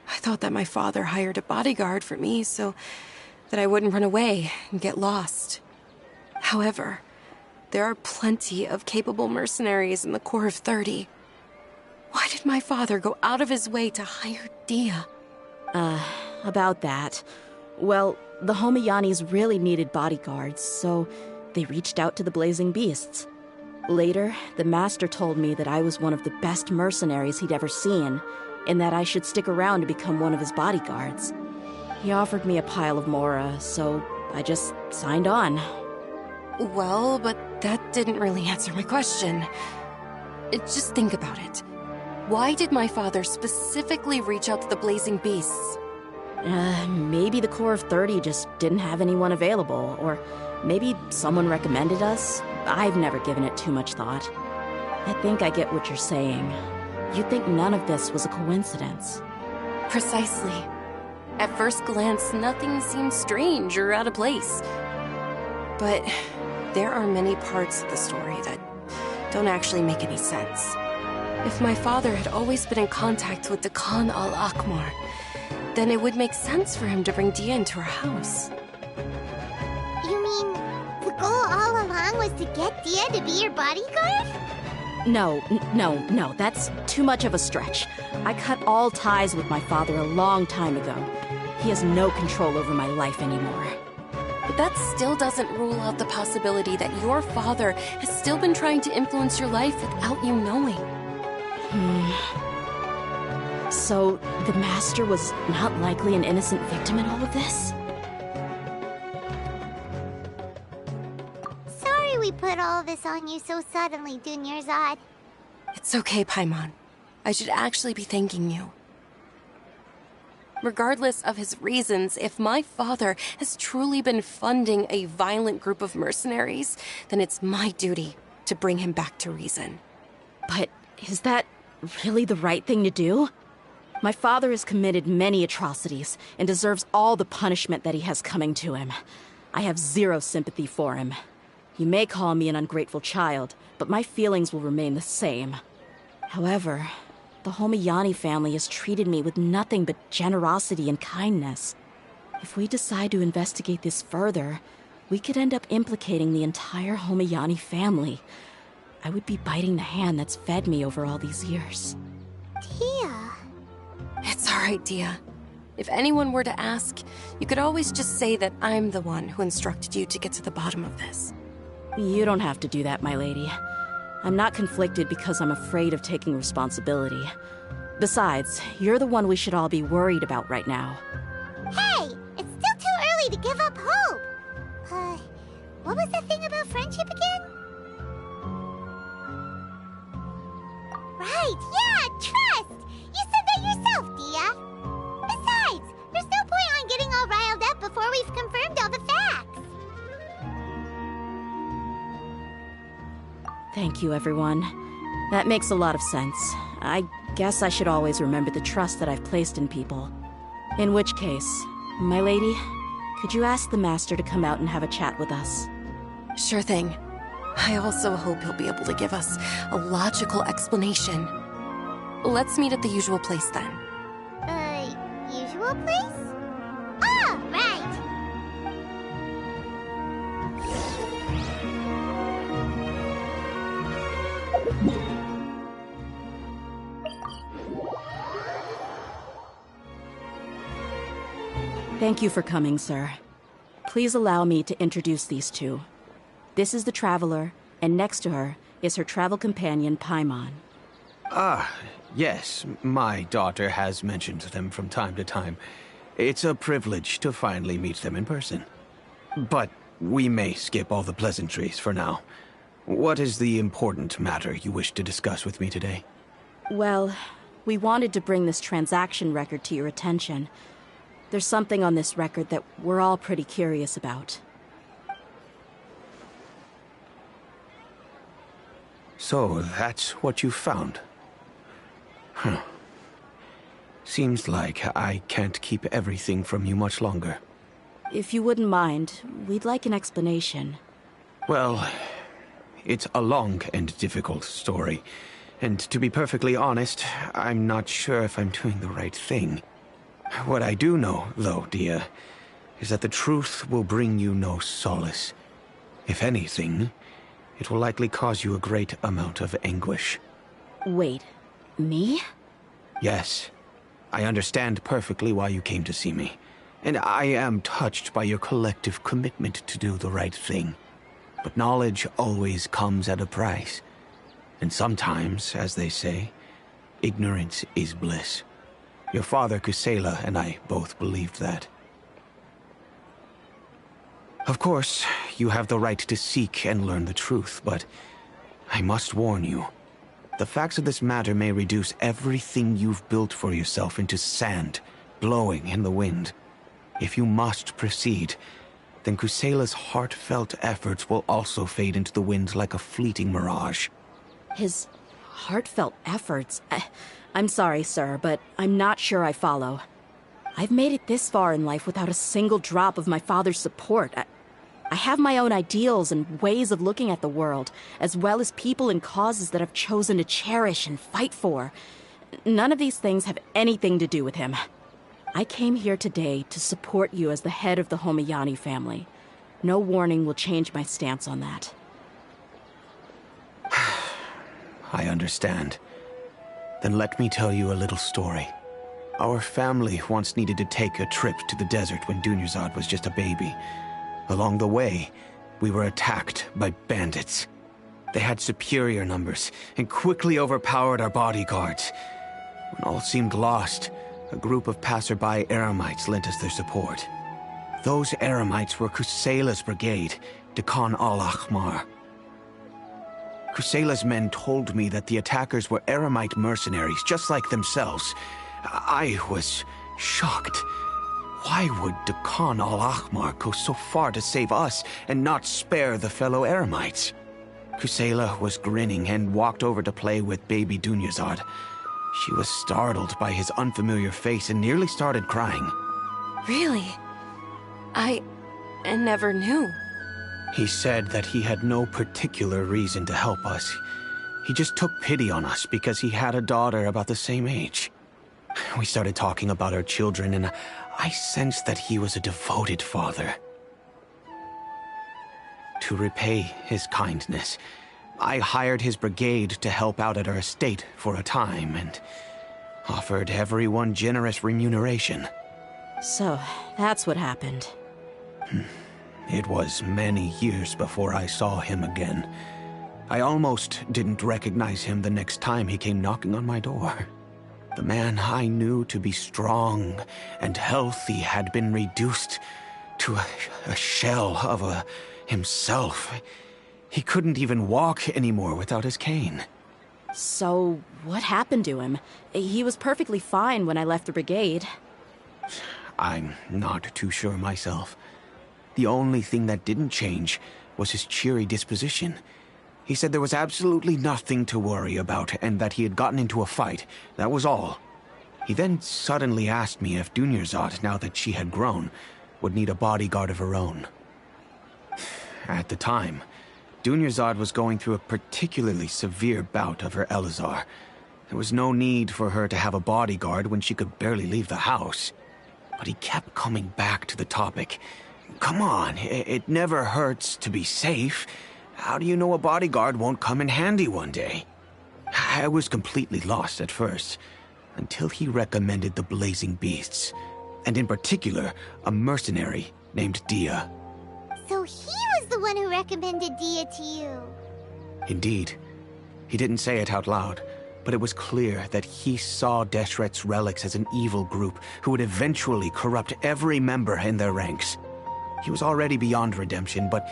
I thought that my father hired a bodyguard for me so that I wouldn't run away and get lost. However, there are plenty of capable mercenaries in the Corps of 30. Why did my father go out of his way to hire Dia? About that. Well, the Homiyanis really needed bodyguards, so they reached out to the Blazing Beasts. Later, the Master told me that I was one of the best mercenaries he'd ever seen, and that I should stick around to become one of his bodyguards. He offered me a pile of Mora, so I just signed on. Well, but that didn't really answer my question. Just think about it. Why did my father specifically reach out to the Blazing Beasts? Maybe the Corps of 30 just didn't have anyone available, or maybe someone recommended us. I've never given it too much thought. I think I get what you're saying. You think none of this was a coincidence. Precisely. At first glance, nothing seems strange or out of place. But there are many parts of the story that don't actually make any sense. If my father had always been in contact with Dakan al-Akmar, then it would make sense for him to bring Dia into our house. You mean the goal all along was to get Dia to be your bodyguard? No, that's too much of a stretch. I cut all ties with my father a long time ago. He has no control over my life anymore. But that still doesn't rule out the possibility that your father has still been trying to influence your life without you knowing. So, the Master was not likely an innocent victim in all of this? Sorry we put all this on you so suddenly, Dunyarzad. It's okay, Paimon. I should actually be thanking you. Regardless of his reasons, if my father has truly been funding a violent group of mercenaries, then it's my duty to bring him back to reason. But is that really the right thing to do? My father has committed many atrocities and deserves all the punishment that he has coming to him. I have zero sympathy for him. You may call me an ungrateful child, but my feelings will remain the same. However, the Homiyani family has treated me with nothing but generosity and kindness. If we decide to investigate this further, we could end up implicating the entire Homiyani family. I would be biting the hand that's fed me over all these years. Dia. It's all right, Dia. If anyone were to ask, you could always just say that I'm the one who instructed you to get to the bottom of this. You don't have to do that, my lady. I'm not conflicted because I'm afraid of taking responsibility. Besides, you're the one we should all be worried about right now. Hey! It's still too early to give up hope! What was that thing about friendship again? Right, yeah, trust! You said Thank you, everyone. That makes a lot of sense. I guess I should always remember the trust that I've placed in people. In which case, my lady, could you ask the Master to come out and have a chat with us? Sure thing. I also hope he'll be able to give us a logical explanation. Let's meet at the usual place then. Usual place? Oh, right! Thank you for coming, sir. Please allow me to introduce these two. This is the Traveler, and next to her is her travel companion, Paimon. Ah, yes. My daughter has mentioned them from time to time. It's a privilege to finally meet them in person. But we may skip all the pleasantries for now. What is the important matter you wish to discuss with me today? Well, we wanted to bring this transaction record to your attention. There's something on this record that we're all pretty curious about. So, that's what you found? Huh. Seems like I can't keep everything from you much longer. If you wouldn't mind, we'd like an explanation. Well, it's a long and difficult story. And to be perfectly honest, I'm not sure if I'm doing the right thing. What I do know, though, Dia, is that the truth will bring you no solace. If anything, it will likely cause you a great amount of anguish. Wait, me? Yes. I understand perfectly why you came to see me. And I am touched by your collective commitment to do the right thing. But knowledge always comes at a price. And sometimes, as they say, ignorance is bliss. Your father, Kusela, and I both believed that. Of course, you have the right to seek and learn the truth, but I must warn you. The facts of this matter may reduce everything you've built for yourself into sand, blowing in the wind. If you must proceed, then Kusela's heartfelt efforts will also fade into the wind like a fleeting mirage. His heartfelt efforts? I'm sorry, sir, but I'm not sure I follow. I've made it this far in life without a single drop of my father's support. I have my own ideals and ways of looking at the world, as well as people and causes that I've chosen to cherish and fight for. None of these things have anything to do with him. I came here today to support you as the head of the Homayani family. No warning will change my stance on that. I understand. Then let me tell you a little story. Our family once needed to take a trip to the desert when Dunyazad was just a baby. Along the way, we were attacked by bandits. They had superior numbers and quickly overpowered our bodyguards. When all seemed lost, a group of passerby Eremites lent us their support. Those Eremites were Kusela's brigade, Dekan al-Ahmar. Kusela's men told me that the attackers were Eremite mercenaries, just like themselves. I was shocked. Why would Dekan al-Ahmar go so far to save us and not spare the fellow Eremites? Kusela was grinning and walked over to play with baby Dunyazad. She was startled by his unfamiliar face and nearly started crying. Really? I never knew. He said that he had no particular reason to help us. He just took pity on us because he had a daughter about the same age. We started talking about our children, and I sensed that he was a devoted father. To repay his kindness, I hired his brigade to help out at our estate for a time and offered everyone generous remuneration. So, that's what happened. It was many years before I saw him again. I almost didn't recognize him the next time he came knocking on my door. The man I knew to be strong and healthy had been reduced to a shell of himself. He couldn't even walk anymore without his cane. So, what happened to him? He was perfectly fine when I left the brigade. I'm not too sure myself. The only thing that didn't change was his cheery disposition. He said there was absolutely nothing to worry about and that he had gotten into a fight. That was all. He then suddenly asked me if Dunyarzad, now that she had grown, would need a bodyguard of her own. At the time, Dunyarzad was going through a particularly severe bout of her Elazar. There was no need for her to have a bodyguard when she could barely leave the house. But he kept coming back to the topic. Come on, it never hurts to be safe. How do you know a bodyguard won't come in handy one day? I was completely lost at first, until he recommended the Blazing Beasts, and in particular, a mercenary named Dia. So he was the one who recommended Dia to you. Indeed. He didn't say it out loud, but it was clear that he saw Deshret's relics as an evil group who would eventually corrupt every member in their ranks. He was already beyond redemption, but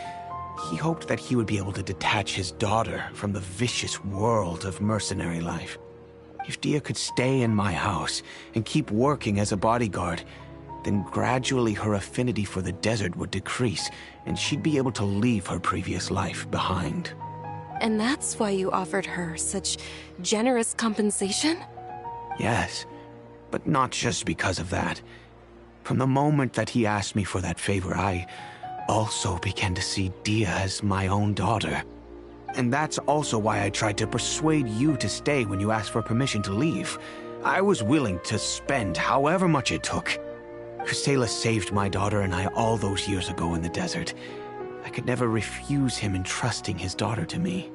he hoped that he would be able to detach his daughter from the vicious world of mercenary life. If Dia could stay in my house and keep working as a bodyguard, then gradually her affinity for the desert would decrease, and she'd be able to leave her previous life behind. And that's why you offered her such generous compensation? Yes, but not just because of that. From the moment that he asked me for that favor, I also began to see Dia as my own daughter. And that's also why I tried to persuade you to stay when you asked for permission to leave. I was willing to spend however much it took. Kusela saved my daughter and I all those years ago in the desert. I could never refuse him entrusting his daughter to me.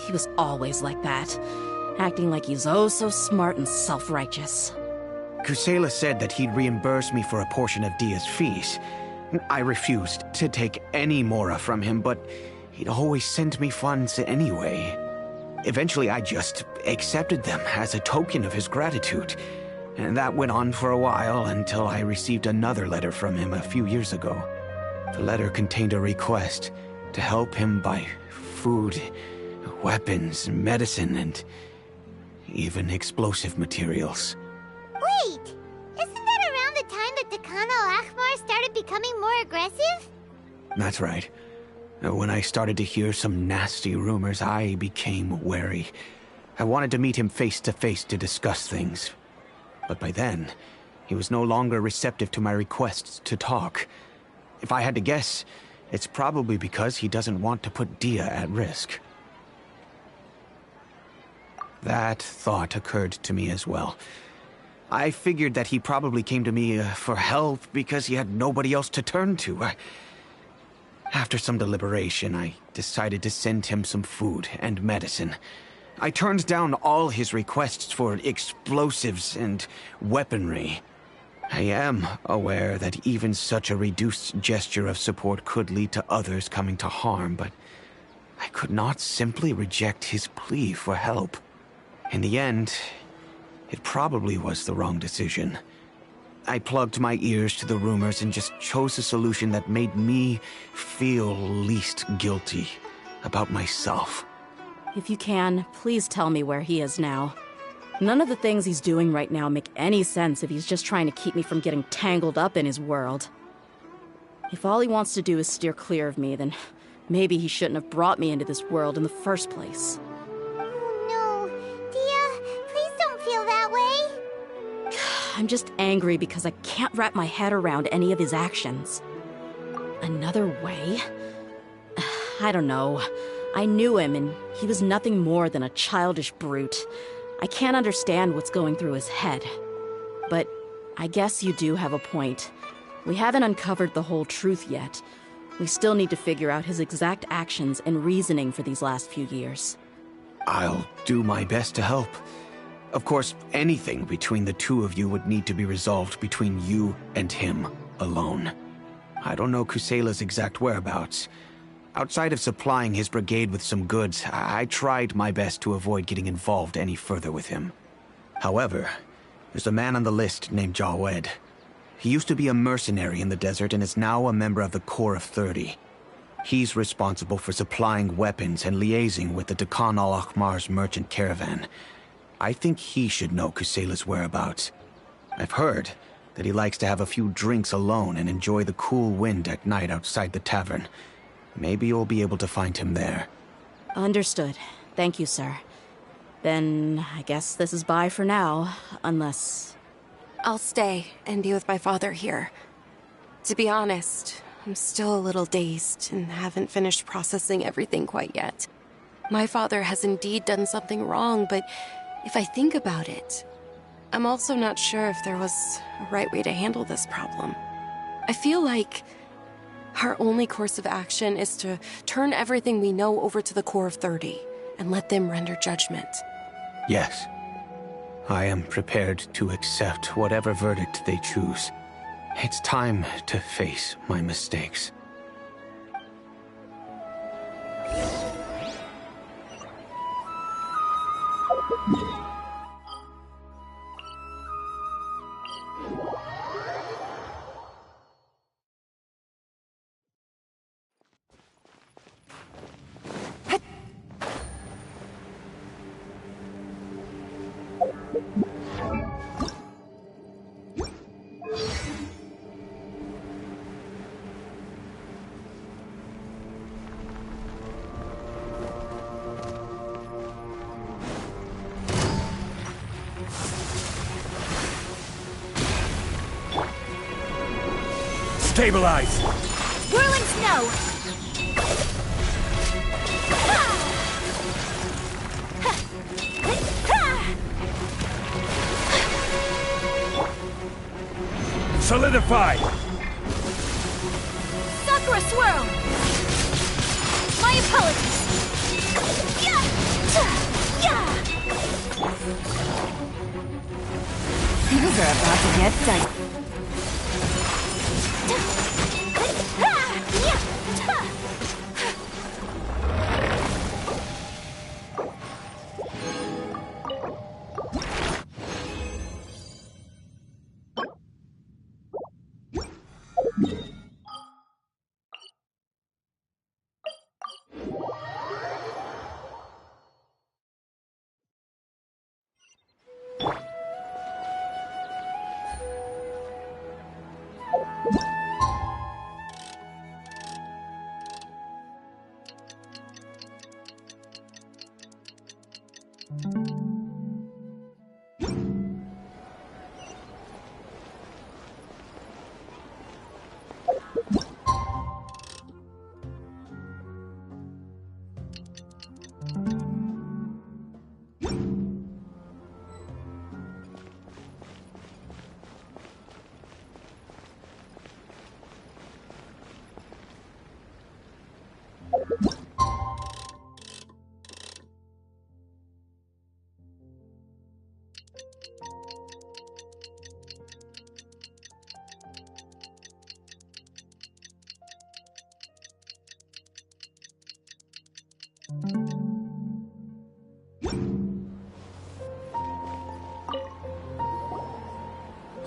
He was always like that, acting like he's oh so smart and self-righteous. Kusela said that he'd reimburse me for a portion of Dia's fees. I refused to take any mora from him, but he'd always send me funds anyway. Eventually, I just accepted them as a token of his gratitude. And that went on for a while until I received another letter from him a few years ago. The letter contained a request to help him buy food, weapons, medicine, and even explosive materials. Wait! Isn't that around the time that the Khan al-Ahmar started becoming more aggressive? That's right. When I started to hear some nasty rumors, I became wary. I wanted to meet him face to face to discuss things. But by then, he was no longer receptive to my requests to talk. If I had to guess, it's probably because he doesn't want to put Dia at risk. That thought occurred to me as well. I figured that he probably came to me for help because he had nobody else to turn to. After some deliberation, I decided to send him some food and medicine. I turned down all his requests for explosives and weaponry. I am aware that even such a reduced gesture of support could lead to others coming to harm, but I could not simply reject his plea for help. In the end, it probably was the wrong decision. I plugged my ears to the rumors and just chose a solution that made me feel least guilty about myself. If you can, please tell me where he is now. None of the things he's doing right now make any sense if he's just trying to keep me from getting tangled up in his world. If all he wants to do is steer clear of me, then maybe he shouldn't have brought me into this world in the first place. Oh no, Dia, please don't feel that way. I'm just angry because I can't wrap my head around any of his actions. Another way? I don't know. I knew him, and he was nothing more than a childish brute. I can't understand what's going through his head. But I guess you do have a point. We haven't uncovered the whole truth yet. We still need to figure out his exact actions and reasoning for these last few years. I'll do my best to help. Of course, anything between the two of you would need to be resolved between you and him alone. I don't know Kusela's exact whereabouts. Outside of supplying his brigade with some goods, I tried my best to avoid getting involved any further with him. However, there's a man on the list named Jawed. He used to be a mercenary in the desert and is now a member of the Corps of 30. He's responsible for supplying weapons and liaising with the Khan al-Ahmar's merchant caravan. I think he should know Kusela's whereabouts. I've heard that he likes to have a few drinks alone and enjoy the cool wind at night outside the tavern. Maybe you'll be able to find him there. Understood. Thank you, sir. Then I guess this is bye for now, unless... I'll stay and be with my father here. To be honest, I'm still a little dazed and haven't finished processing everything quite yet. My father has indeed done something wrong, but if I think about it, I'm also not sure if there was a right way to handle this problem. I feel like our only course of action is to turn everything we know over to the Core of 30 and let them render judgment. Yes. I am prepared to accept whatever verdict they choose. It's time to face my mistakes. Stabilize! Whirling snow! Solidify! Sakura swirl! My apologies! Yeah! Yeah! Things are about to get dicey.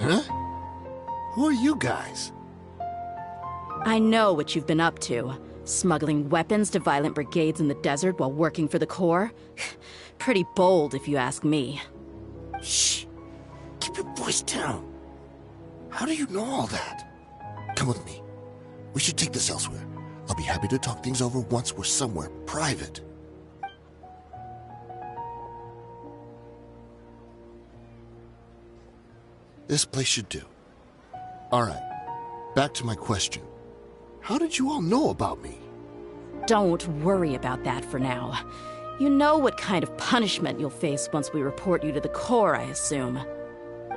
Huh? Who are you guys? I know what you've been up to. Smuggling weapons to violent brigades in the desert while working for the Corps? Pretty bold, if you ask me. Shh! Keep your voice down. How do you know all that? Come with me. We should take this elsewhere. I'll be happy to talk things over once we're somewhere private. This place should do. Alright, back to my question. How did you all know about me? Don't worry about that for now. You know what kind of punishment you'll face once we report you to the Corps, I assume.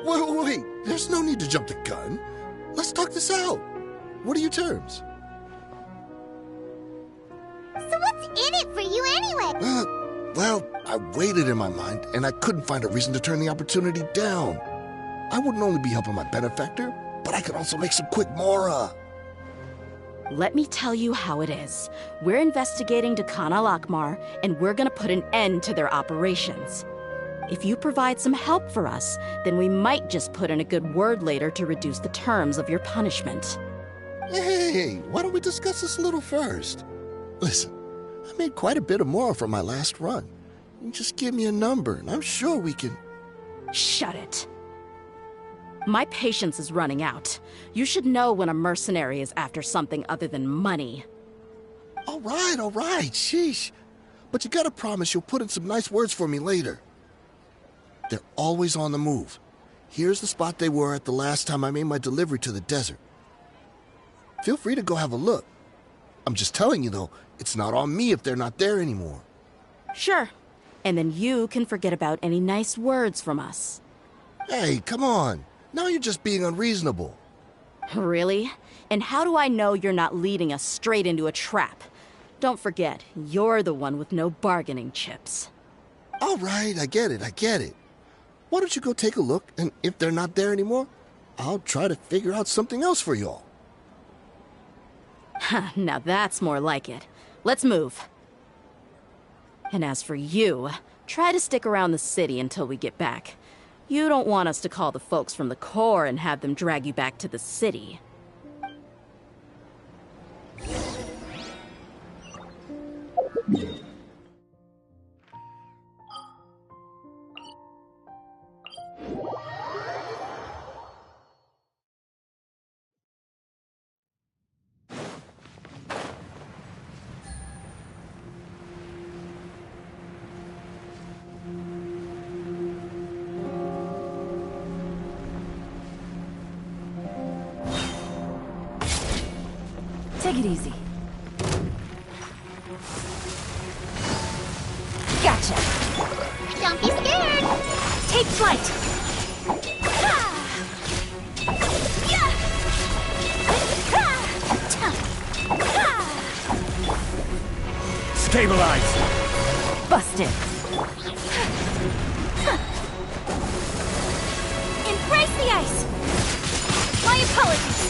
Wait, there's no need to jump the gun. Let's talk this out. What are your terms? So what's in it for you anyway? Well, I weighed it in my mind, and I couldn't find a reason to turn the opportunity down. I wouldn't only be helping my benefactor, but I could also make some quick mora. Let me tell you how it is. We're investigating Khan al-Akhmar, and we're gonna put an end to their operations. If you provide some help for us, then we might just put in a good word later to reduce the terms of your punishment. Hey, why don't we discuss this a little first? Listen, I made quite a bit of mora from my last run. You just give me a number, and I'm sure we can... Shut it. My patience is running out. You should know when a mercenary is after something other than money. All right, sheesh. But you gotta promise you'll put in some nice words for me later. They're always on the move. Here's the spot they were at the last time I made my delivery to the desert. Feel free to go have a look. I'm just telling you, though, it's not on me if they're not there anymore. Sure. And then you can forget about any nice words from us. Hey, come on. Now you're just being unreasonable. Really? And how do I know you're not leading us straight into a trap? Don't forget, you're the one with no bargaining chips. All right, I get it. Why don't you go take a look, and if they're not there anymore, I'll try to figure out something else for y'all. Now that's more like it. Let's move. And as for you, try to stick around the city until we get back. You don't want us to call the folks from the Corps and have them drag you back to the city. Take it easy. Gotcha. Don't be scared. Take flight. Stabilize. Busted. Embrace the ice. My apologies.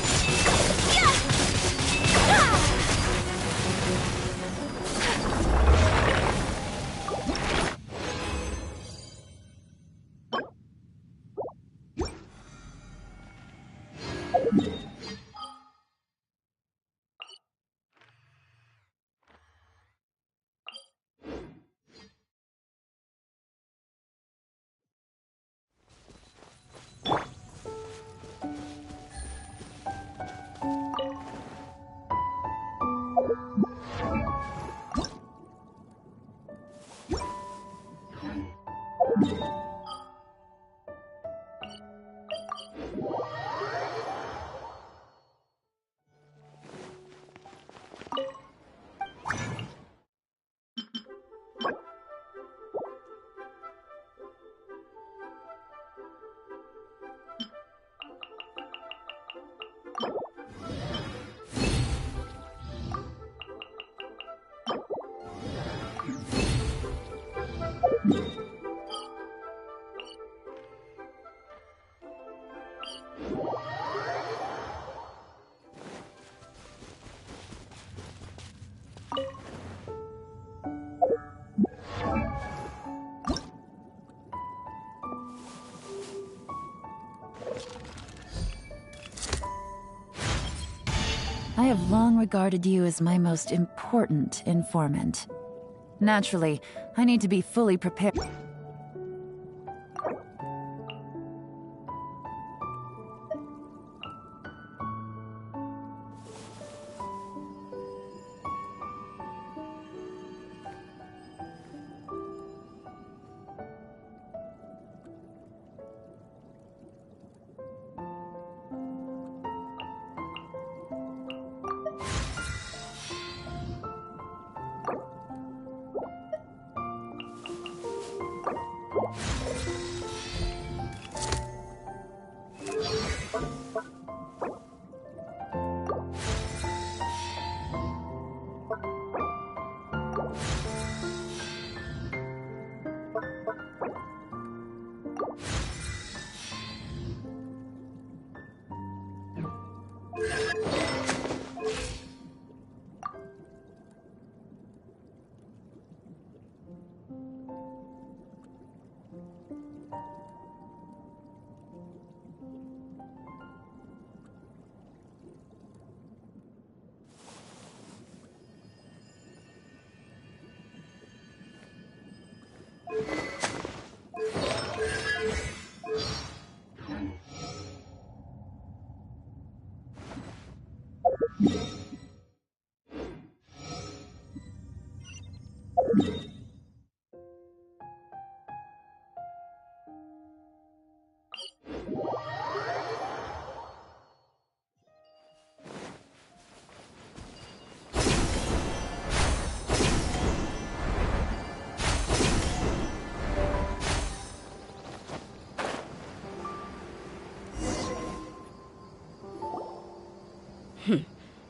I have long regarded you as my most important informant. Naturally, I need to be fully prepared.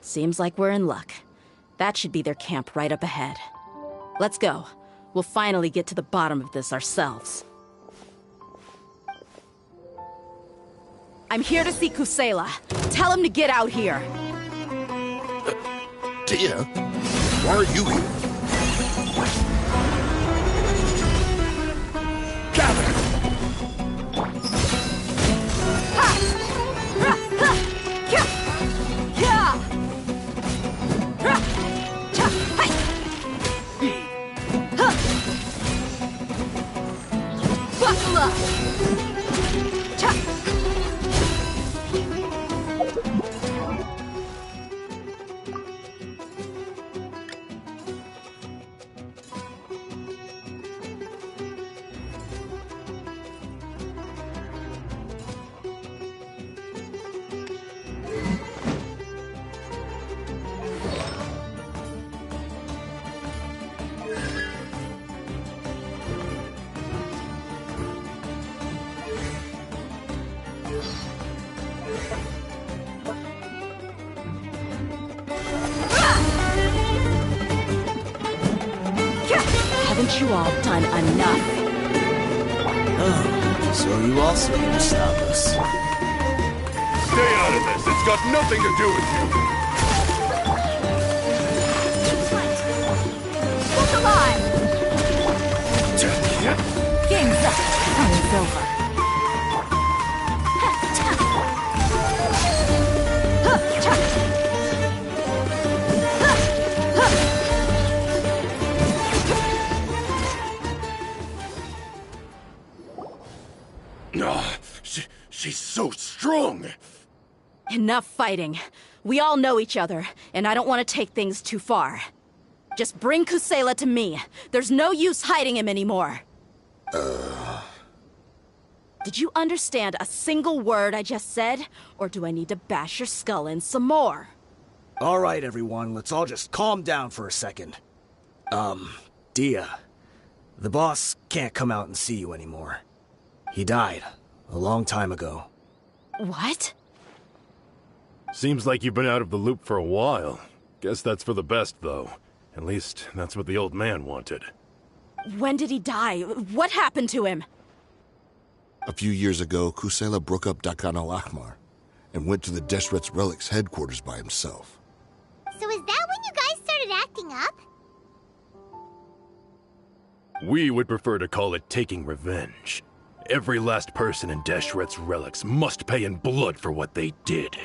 Seems like we're in luck. That should be their camp right up ahead. Let's go. We'll finally get to the bottom of this ourselves. I'm here to see Kusela. Tell him to get out here. Dia, why are you here? Gather! Haven't you all done enough? Oh, so you also here to stop us. Stay out of this. It's got nothing to do with you. Look alive! Game's up. It's over. She's so strong. Enough fighting. We all know each other, and I don't want to take things too far. Just bring Kusela to me. There's no use hiding him anymore. Did you understand a single word I just said? Or do I need to bash your skull in some more? All right, everyone, let's all just calm down for a second. Dia, the boss can't come out and see you anymore. He died a long time ago. What? Seems like you've been out of the loop for a while. Guess that's for the best, though. At least, that's what the old man wanted. When did he die? What happened to him? A few years ago, Kusela broke up Dakan al-Ahmar and went to the Deshret's Relics headquarters by himself. So is that when you guys started acting up? We would prefer to call it taking revenge. Every last person in Deshret's Relics must pay in blood for what they did.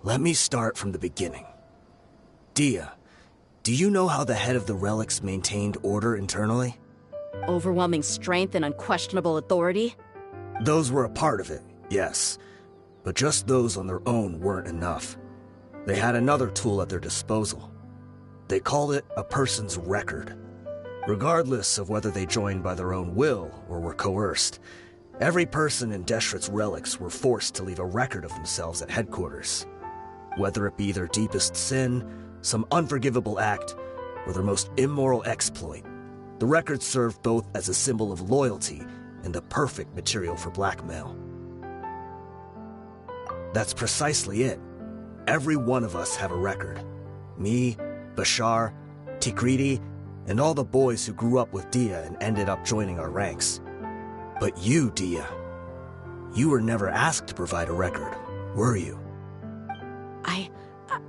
Let me start from the beginning. Dia, do you know how the head of the Relics maintained order internally? Overwhelming strength and unquestionable authority? Those were a part of it, yes. But just those on their own weren't enough. They had another tool at their disposal. They called it a person's record. Regardless of whether they joined by their own will or were coerced, every person in Deshret's Relics were forced to leave a record of themselves at headquarters. Whether it be their deepest sin, some unforgivable act, or their most immoral exploit, the record served both as a symbol of loyalty and the perfect material for blackmail. That's precisely it. Every one of us have a record. Me, Bashar, Tikriti, and all the boys who grew up with Dia and ended up joining our ranks. But you, Dia, you were never asked to provide a record, were you?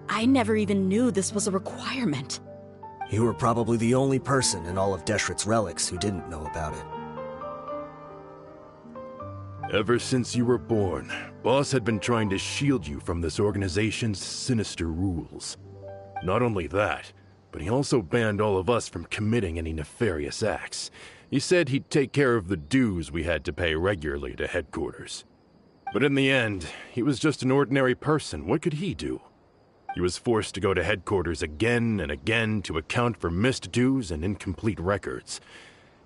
I never even knew this was a requirement. You were probably the only person in all of Deshret's Relics who didn't know about it. Ever since you were born, Boss had been trying to shield you from this organization's sinister rules. Not only that, but he also banned all of us from committing any nefarious acts. He said he'd take care of the dues we had to pay regularly to headquarters. But in the end, he was just an ordinary person. What could he do? He was forced to go to headquarters again and again to account for missed dues and incomplete records.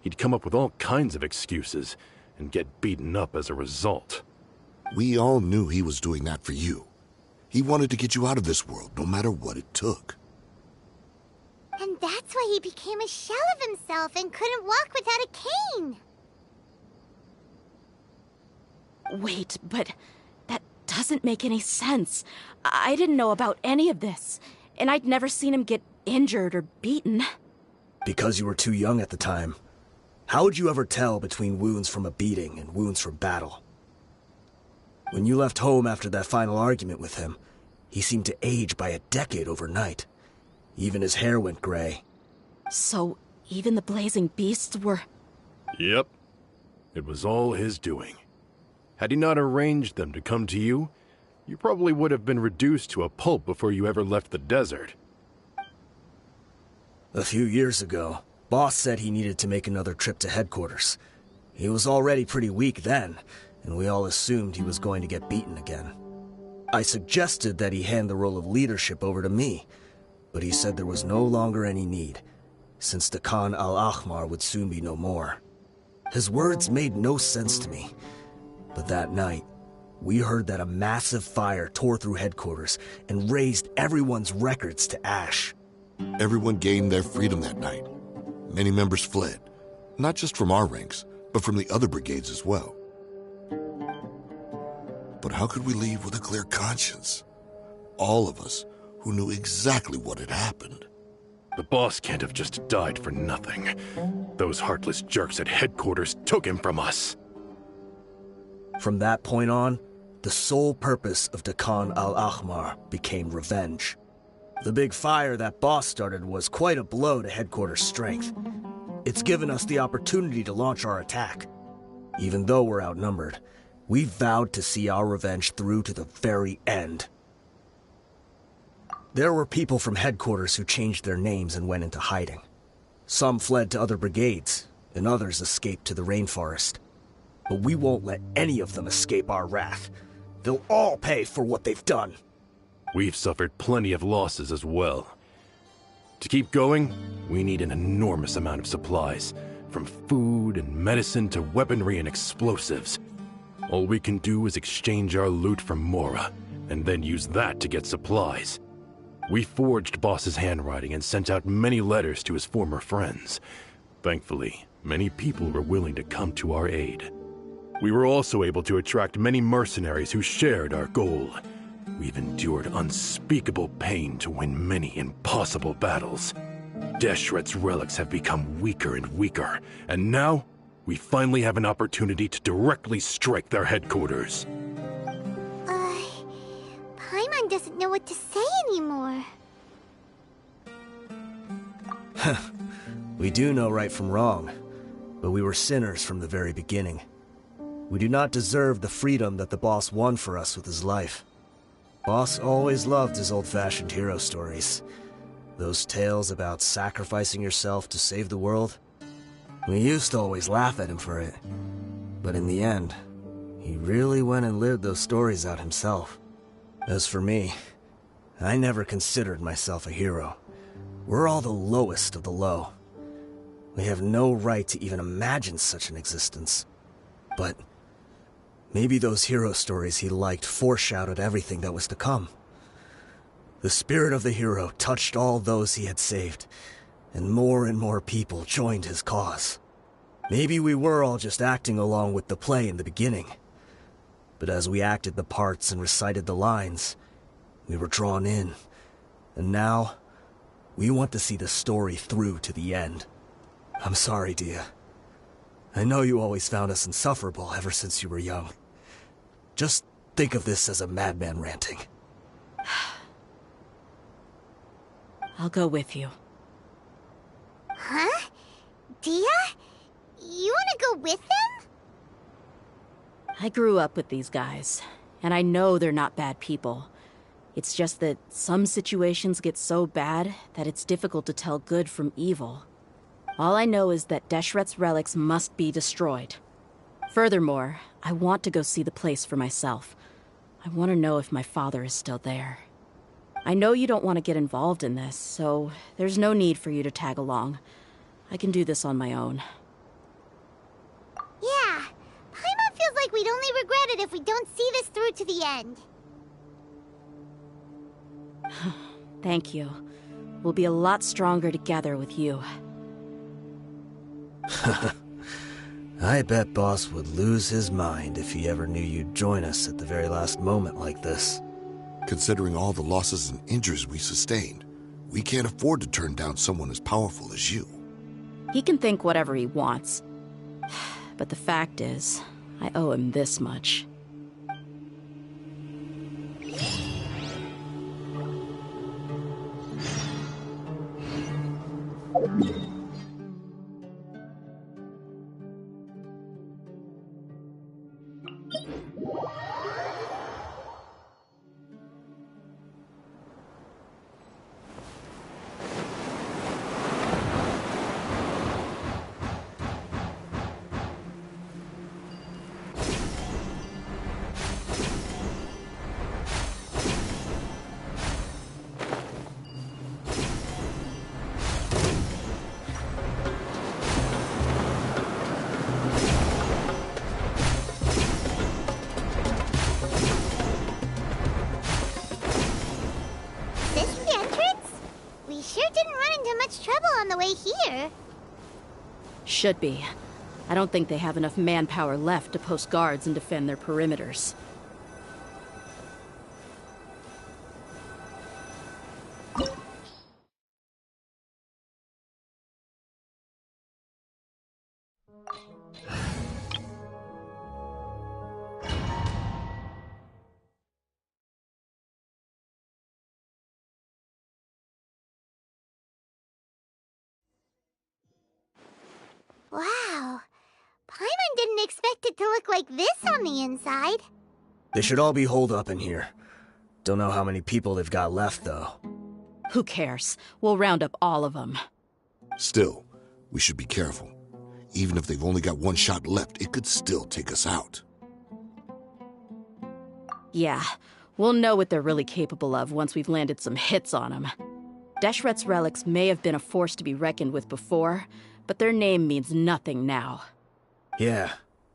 He'd come up with all kinds of excuses and get beaten up as a result. We all knew he was doing that for you. He wanted to get you out of this world, no matter what it took. And that's why he became a shell of himself and couldn't walk without a cane. Wait, but doesn't make any sense. I didn't know about any of this, and I'd never seen him get injured or beaten. Because you were too young at the time. How would you ever tell between wounds from a beating and wounds from battle? When you left home after that final argument with him, he seemed to age by a decade overnight. Even his hair went gray. So, even the blazing beasts were... Yep. It was all his doing. Had he not arranged them to come to you, you probably would have been reduced to a pulp before you ever left the desert. A few years ago, Boss said he needed to make another trip to headquarters. He was already pretty weak then, and we all assumed he was going to get beaten again. I suggested that he hand the role of leadership over to me, but he said there was no longer any need, since the Khan al-Ahmar would soon be no more. His words made no sense to me, but that night, we heard that a massive fire tore through headquarters and razed everyone's records to ash. Everyone gained their freedom that night. Many members fled, not just from our ranks, but from the other brigades as well. But how could we leave with a clear conscience? All of us who knew exactly what had happened. The boss can't have just died for nothing. Those heartless jerks at headquarters took him from us. From that point on, the sole purpose of the Khan al-Ahmar became revenge. The big fire that Boss started was quite a blow to headquarters' strength. It's given us the opportunity to launch our attack. Even though we're outnumbered, we vowed to see our revenge through to the very end. There were people from headquarters who changed their names and went into hiding. Some fled to other brigades, and others escaped to the rainforest. But we won't let any of them escape our wrath. They'll all pay for what they've done. We've suffered plenty of losses as well. To keep going, we need an enormous amount of supplies, from food and medicine to weaponry and explosives. All we can do is exchange our loot from Mora, and then use that to get supplies. We forged Boss's handwriting and sent out many letters to his former friends. Thankfully, many people were willing to come to our aid. We were also able to attract many mercenaries who shared our goal. We've endured unspeakable pain to win many impossible battles. Deshret's relics have become weaker and weaker, and now we finally have an opportunity to directly strike their headquarters. Paimon doesn't know what to say anymore. We do know right from wrong, but we were sinners from the very beginning. We do not deserve the freedom that the boss won for us with his life. Boss always loved his old-fashioned hero stories. Those tales about sacrificing yourself to save the world. We used to always laugh at him for it. But in the end, he really went and lived those stories out himself. As for me, I never considered myself a hero. We're all the lowest of the low. We have no right to even imagine such an existence. But maybe those hero stories he liked foreshadowed everything that was to come. The spirit of the hero touched all those he had saved, and more people joined his cause. Maybe we were all just acting along with the play in the beginning. But as we acted the parts and recited the lines, we were drawn in. And now, we want to see the story through to the end. I'm sorry, Dia. I know you always found us insufferable ever since you were young. Just think of this as a madman ranting. I'll go with you. Huh? Dia? You wanna go with them? I grew up with these guys, and I know they're not bad people. It's just that some situations get so bad that it's difficult to tell good from evil. All I know is that Deshret's relics must be destroyed. Furthermore, I want to go see the place for myself. I want to know if my father is still there. I know you don't want to get involved in this, so there's no need for you to tag along. I can do this on my own. Yeah, Paimon feels like we'd only regret it if we don't see this through to the end. Thank you. We'll be a lot stronger together with you. I bet Boss would lose his mind if he ever knew you'd join us at the very last moment like this. Considering all the losses and injuries we sustained, we can't afford to turn down someone as powerful as you. He can think whatever he wants. But the fact is, I owe him this much. On the way here. Should be. I don't think they have enough manpower left to post guards and defend their perimeters. Wow. Paimon didn't expect it to look like this on the inside. They should all be holed up in here. Don't know how many people they've got left, though. Who cares? We'll round up all of them. Still, we should be careful. Even if they've only got one shot left, it could still take us out. Yeah, we'll know what they're really capable of once we've landed some hits on them. Deshret's relics may have been a force to be reckoned with before, but their name means nothing now. Yeah,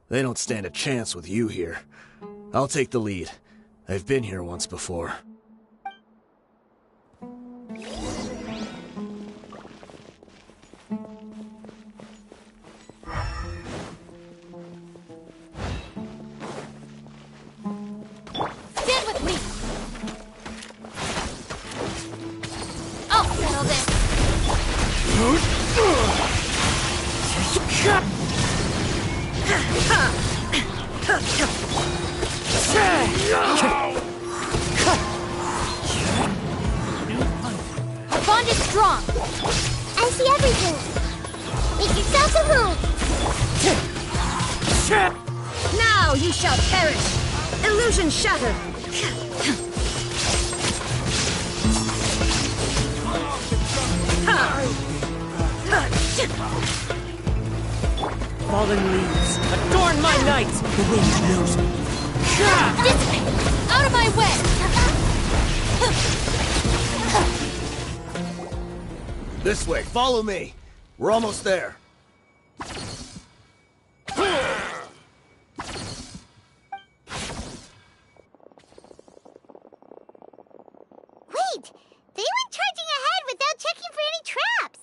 they don't stand a chance with you here. I'll take the lead. I've been here once before. Stand with me! I'll settle this! Our bond is strong. I see everything. Make yourself a move. Now you shall perish. Illusion shattered. Fallen leaves, adorn my night! The wind knows me. Dissipate! Out of my way! This way, follow me. We're almost there. Wait! They went charging ahead without checking for any traps!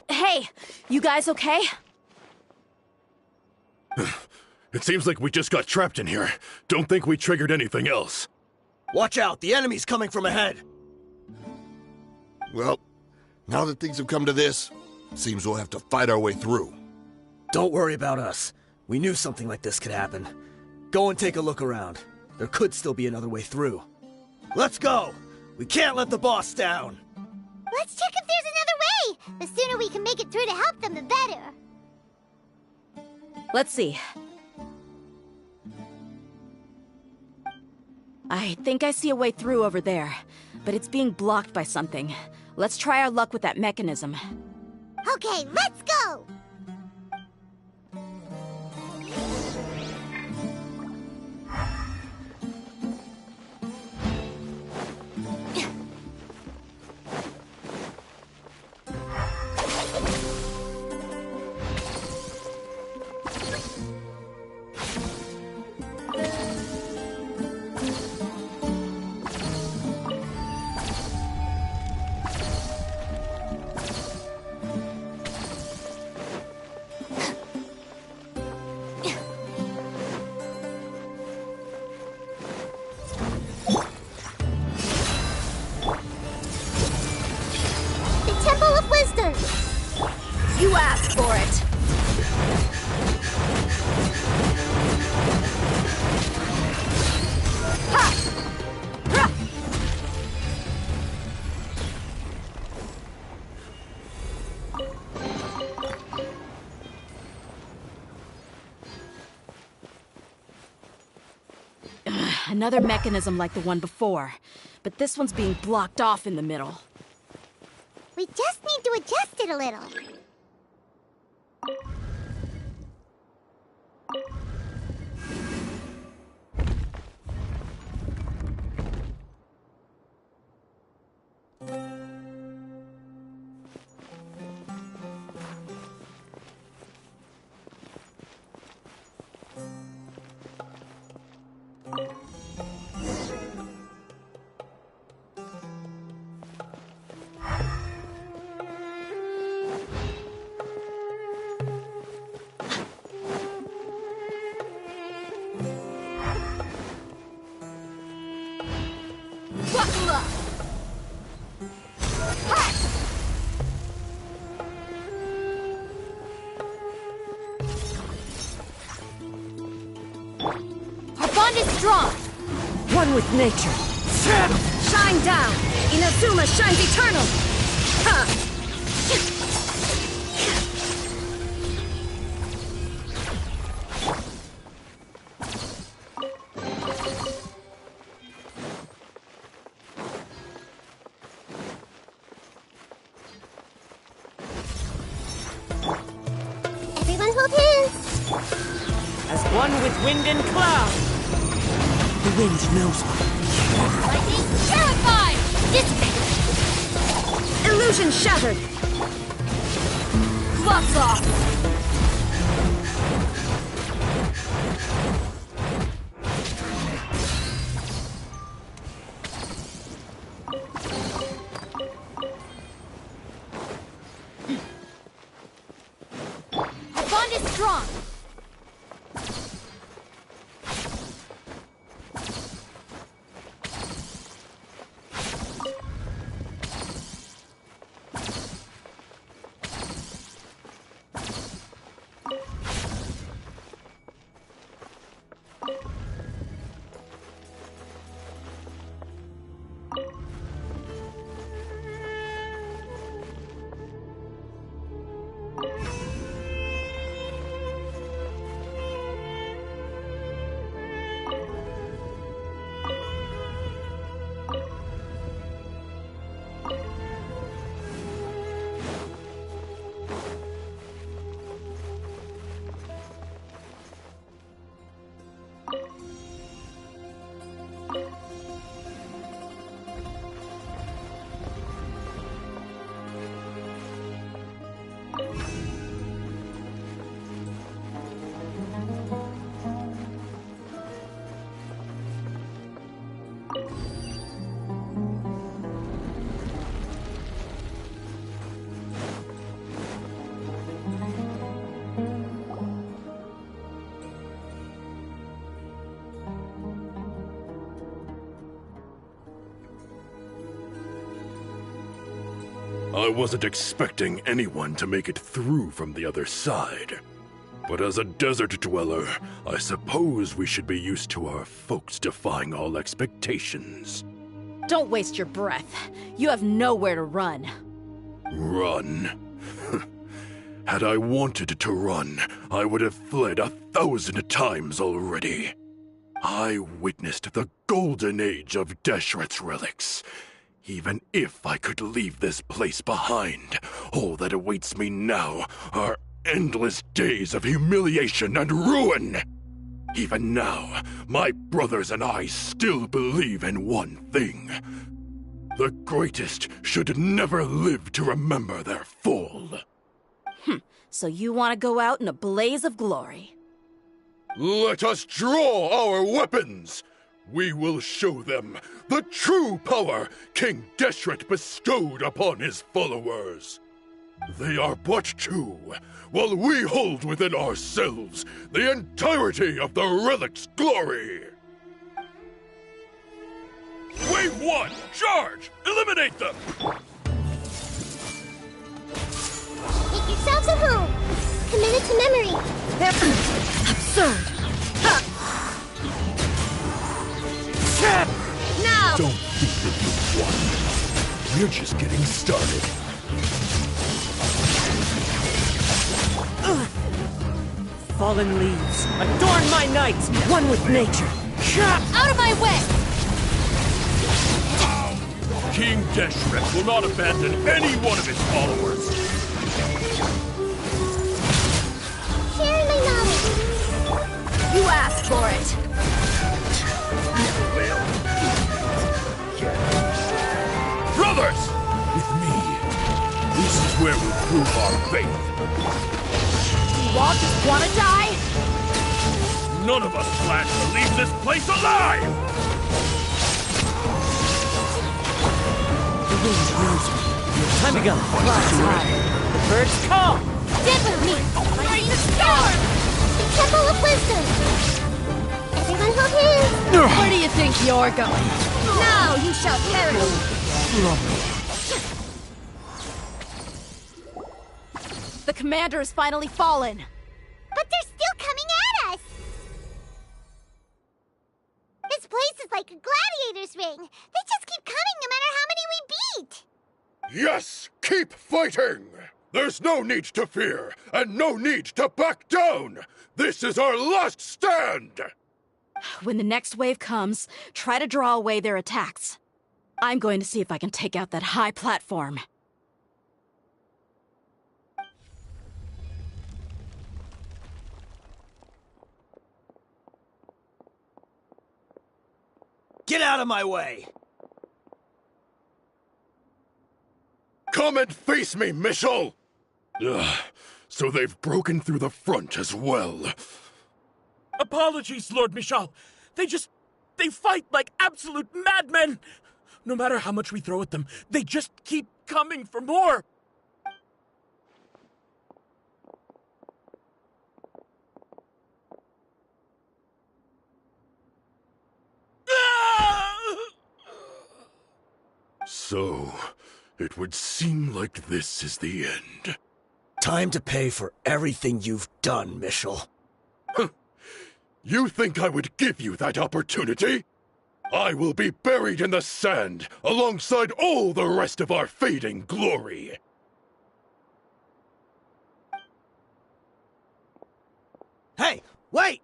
Hey, you guys okay? It seems like we just got trapped in here. Don't think we triggered anything else. Watch out, the enemy's coming from ahead. Well, now that things have come to this, seems we'll have to fight our way through. Don't worry about us. We knew something like this could happen. Go and take a look around. There could still be another way through. Let's go! We can't let the boss down! Let's check if there's another way! The sooner we can make it through to help them, the better. Let's see. I think I see a way through over there, but it's being blocked by something. Let's try our luck with that mechanism. Okay, let's go! another mechanism like the one before, but this one's being blocked off in the middle. We just need to adjust it a little. One with nature. Shine down! Inazuma shines eternal! Ha! Everyone hold hands! As one with wind and cloud! The wind knows me. Lightning terrified! Dissipate! Illusion shattered! Gloves off! Our bond is strong! I wasn't expecting anyone to make it through from the other side. But as a desert dweller, I suppose we should be used to our folks defying all expectations. Don't waste your breath. You have nowhere to run. Run? Had I wanted to run, I would have fled 1,000 times already. I witnessed the golden age of Deshret's relics. Even if I could leave this place behind, all that awaits me now are endless days of humiliation and ruin. Even now, my brothers and I still believe in one thing. The greatest should never live to remember their fall. So you want to go out in a blaze of glory? Let us draw our weapons! We will show them the true power King Deshret bestowed upon his followers. They are but two, while we hold within ourselves the entirety of the relic's glory. Wave 1, charge! Eliminate them! Make yourselves at home! Commit it to memory! Absurd! Now! Don't think that you won. We're just getting started. Fallen leaves, adorn my night, one with nature. Out of my way! King Deshret will not abandon any one of his followers. Fairly nodded. You asked for it. Brothers! With me, this is where we prove our faith. You all just wanna die? None of us plan to leave this place alive! The wind knows me. Time to go. Flies high. The birds call. Dipper me! Are you scared? The Temple of Wisdom! Everyone hold hands! Where do you think you're going? Now you shall perish! The commander has finally fallen! But they're still coming at us! This place is like a gladiator's ring. They just keep coming no matter how many we beat! Yes! Keep fighting! There's no need to fear, and no need to back down! This is our last stand! When the next wave comes, try to draw away their attacks. I'm going to see if I can take out that high platform. Get out of my way! Come and face me, Michel! Ugh, so they've broken through the front as well. Apologies, Lord Michal. They fight like absolute madmen! No matter how much we throw at them, they just keep coming for more! So, it would seem like this is the end. Time to pay for everything you've done, Michel. You think I would give you that opportunity? I will be buried in the sand alongside all the rest of our fading glory. Hey, wait!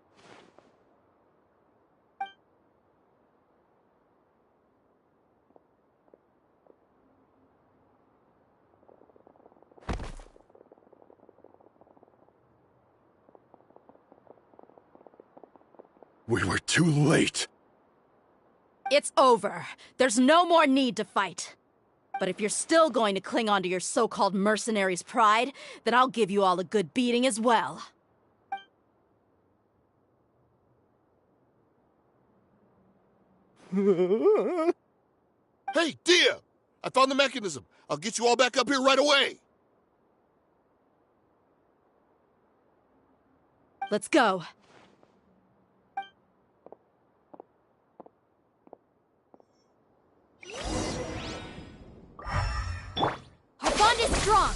We were too late. It's over. There's no more need to fight. But if you're still going to cling on to your so-called mercenary's pride, then I'll give you all a good beating as well. Hey, Dia! I found the mechanism. I'll get you all back up here right away. Let's go. Our bond is strong!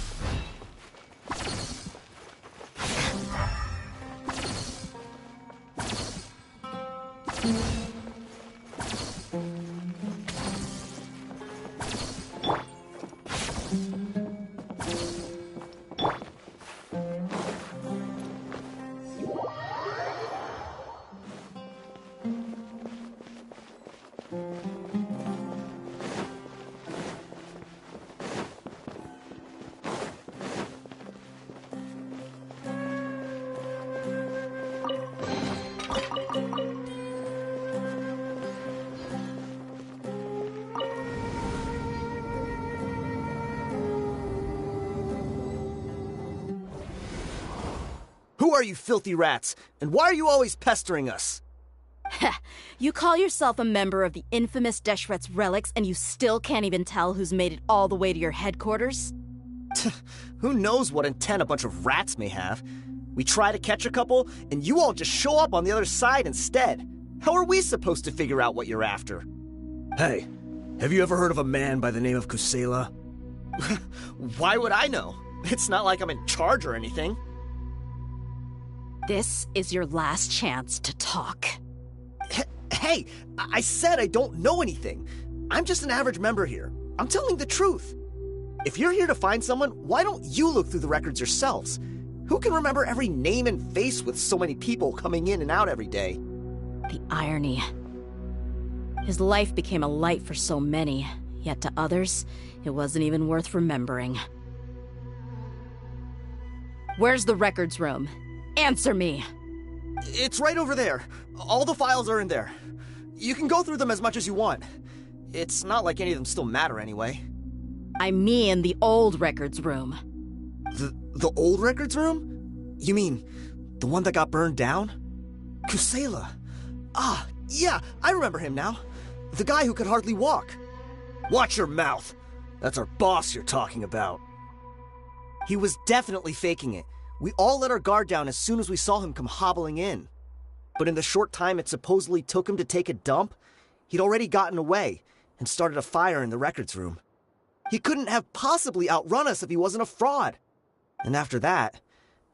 Who are you filthy rats? And why are you always pestering us? You call yourself a member of the infamous Deshret's relics, and you still can't even tell who's made it all the way to your headquarters? Who knows what intent a bunch of rats may have? We try to catch a couple, and you all just show up on the other side instead. How are we supposed to figure out what you're after? Hey, have you ever heard of a man by the name of Kusela? Why would I know? It's not like I'm in charge or anything. This is your last chance to talk. Hey, I said I don't know anything. I'm just an average member here. I'm telling the truth. If you're here to find someone, why don't you look through the records yourselves? Who can remember every name and face with so many people coming in and out every day? The irony. His life became a light for so many, yet to others, it wasn't even worth remembering. Where's the records room? Answer me! It's right over there. All the files are in there. You can go through them as much as you want. It's not like any of them still matter anyway. I mean the old records room. The old records room? You mean the one that got burned down? Kusela. Ah, yeah, I remember him now. The guy who could hardly walk. Watch your mouth. That's our boss you're talking about. He was definitely faking it. We all let our guard down as soon as we saw him come hobbling in. But in the short time it supposedly took him to take a dump, he'd already gotten away and started a fire in the records room. He couldn't have possibly outrun us if he wasn't a fraud. And after that,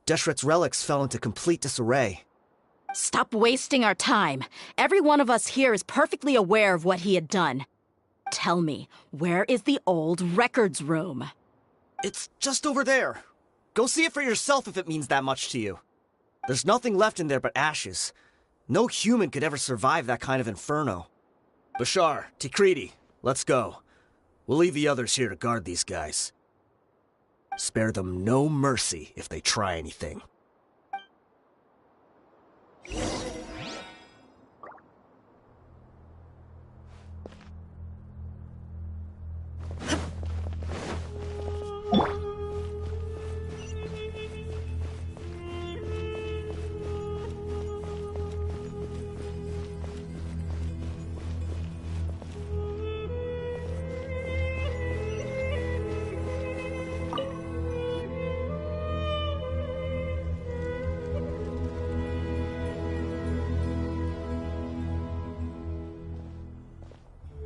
Deshret's relics fell into complete disarray. Stop wasting our time. Every one of us here is perfectly aware of what he had done. Tell me, where is the old records room? It's just over there. Go see it for yourself if it means that much to you. There's nothing left in there but ashes. No human could ever survive that kind of inferno. Bashar, Tikriti, let's go. We'll leave the others here to guard these guys. Spare them no mercy if they try anything.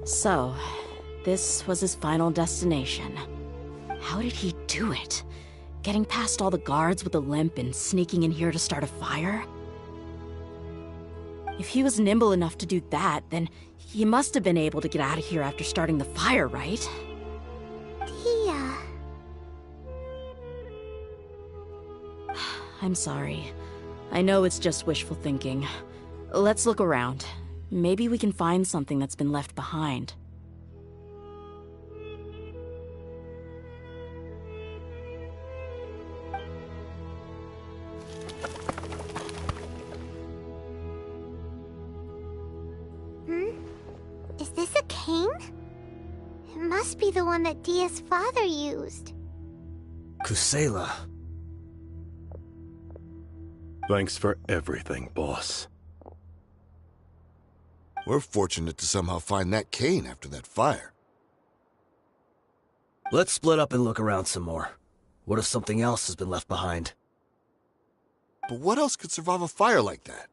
So, this was his final destination. How did he do it? Getting past all the guards with a limp and sneaking in here to start a fire? If he was nimble enough to do that, then he must have been able to get out of here after starting the fire, right? Tia... I'm sorry. I know it's just wishful thinking. Let's look around. Maybe we can find something that's been left behind. Is this a cane? It must be the one that Dia's father used. Kusela. Thanks for everything, boss. We're fortunate to somehow find that cane after that fire. Let's split up and look around some more. What if something else has been left behind? But what else could survive a fire like that?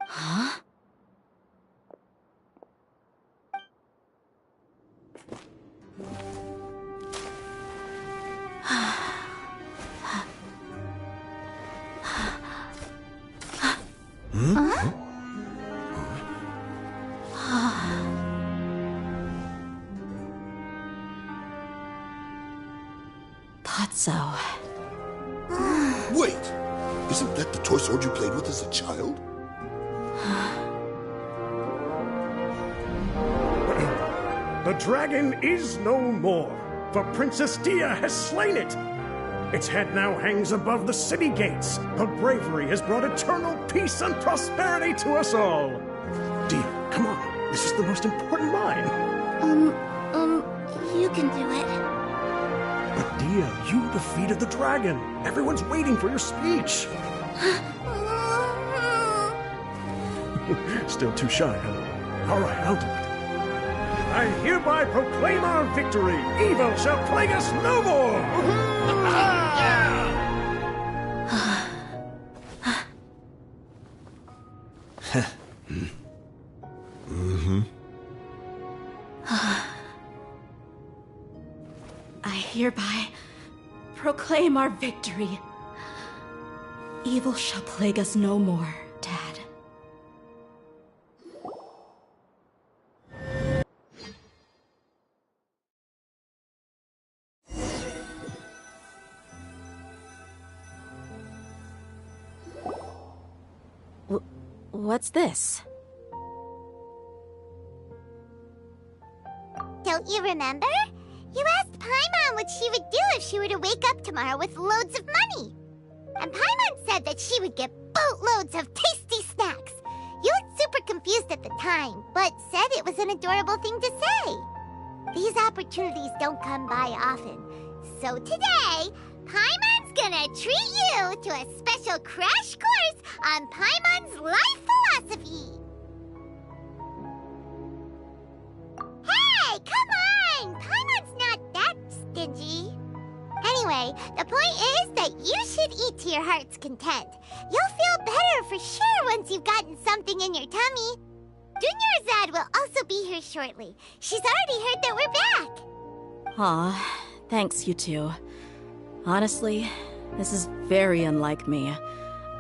Huh? Thought so. Wait! Isn't that the toy sword you played with as a child? The dragon is no more, for Princess Dia has slain it. Its head now hangs above the city gates. Her bravery has brought eternal peace and prosperity to us all. Dia, come on. This is the most important line. You can do it. But Dia, you defeated the dragon. Everyone's waiting for your speech. Still too shy, huh? All right, I'll do it. I hereby proclaim our victory. Evil shall plague us no more. I hereby proclaim our victory. Evil shall plague us no more, Dad. What's this? Don't you remember? You asked Paimon what she would do if she were to wake up tomorrow with loads of money. And Paimon said that she would get boatloads of tasty snacks. You looked super confused at the time, but said it was an adorable thing to say. These opportunities don't come by often. So today, Paimon's gonna treat you to a special crash course on Paimon's life philosophy. Hey, come on! Paimon's not that stingy. Anyway, the point is that you should eat to your heart's content. You'll feel better for sure once you've gotten something in your tummy. Junior Zad will also be here shortly. She's already heard that we're back. Aw, thanks, you two. Honestly, this is very unlike me.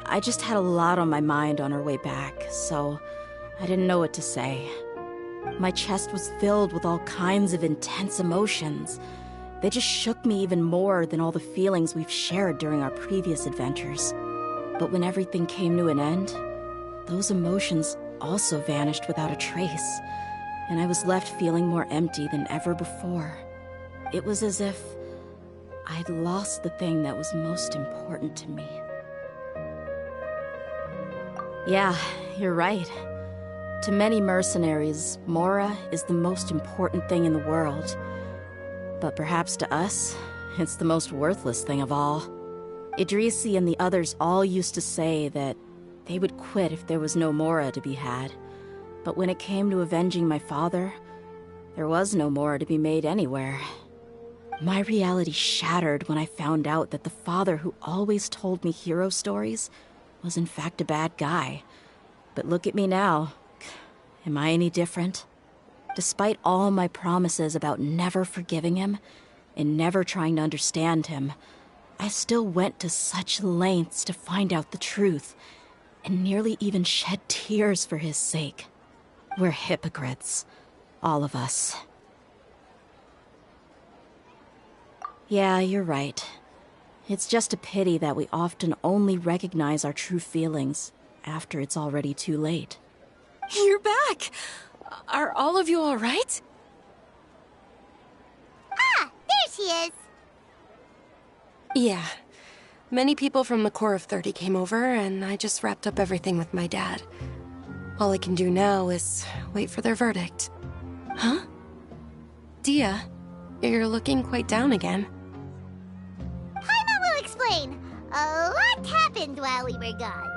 I just had a lot on my mind on our way back, so I didn't know what to say. My chest was filled with all kinds of intense emotions. They just shook me even more than all the feelings we've shared during our previous adventures. But when everything came to an end, those emotions also vanished without a trace, and I was left feeling more empty than ever before. It was as if I'd lost the thing that was most important to me. Yeah, you're right. To many mercenaries, Mora is the most important thing in the world. But perhaps to us, it's the most worthless thing of all. Idrisi and the others all used to say that they would quit if there was no Mora to be had. But when it came to avenging my father, there was no Mora to be made anywhere. My reality shattered when I found out that the father who always told me hero stories was in fact a bad guy. But look at me now. Am I any different? Despite all my promises about never forgiving him and never trying to understand him, I still went to such lengths to find out the truth, and nearly even shed tears for his sake. We're hypocrites. All of us. Yeah, you're right. It's just a pity that we often only recognize our true feelings after it's already too late. You're back! Are all of you all right? Ah, there she is. Yeah. Many people from the Corps of 30 came over, and I just wrapped up everything with my dad. All I can do now is wait for their verdict. Huh? Dia, you're looking quite down again. Paimon will explain. A lot happened while we were gone.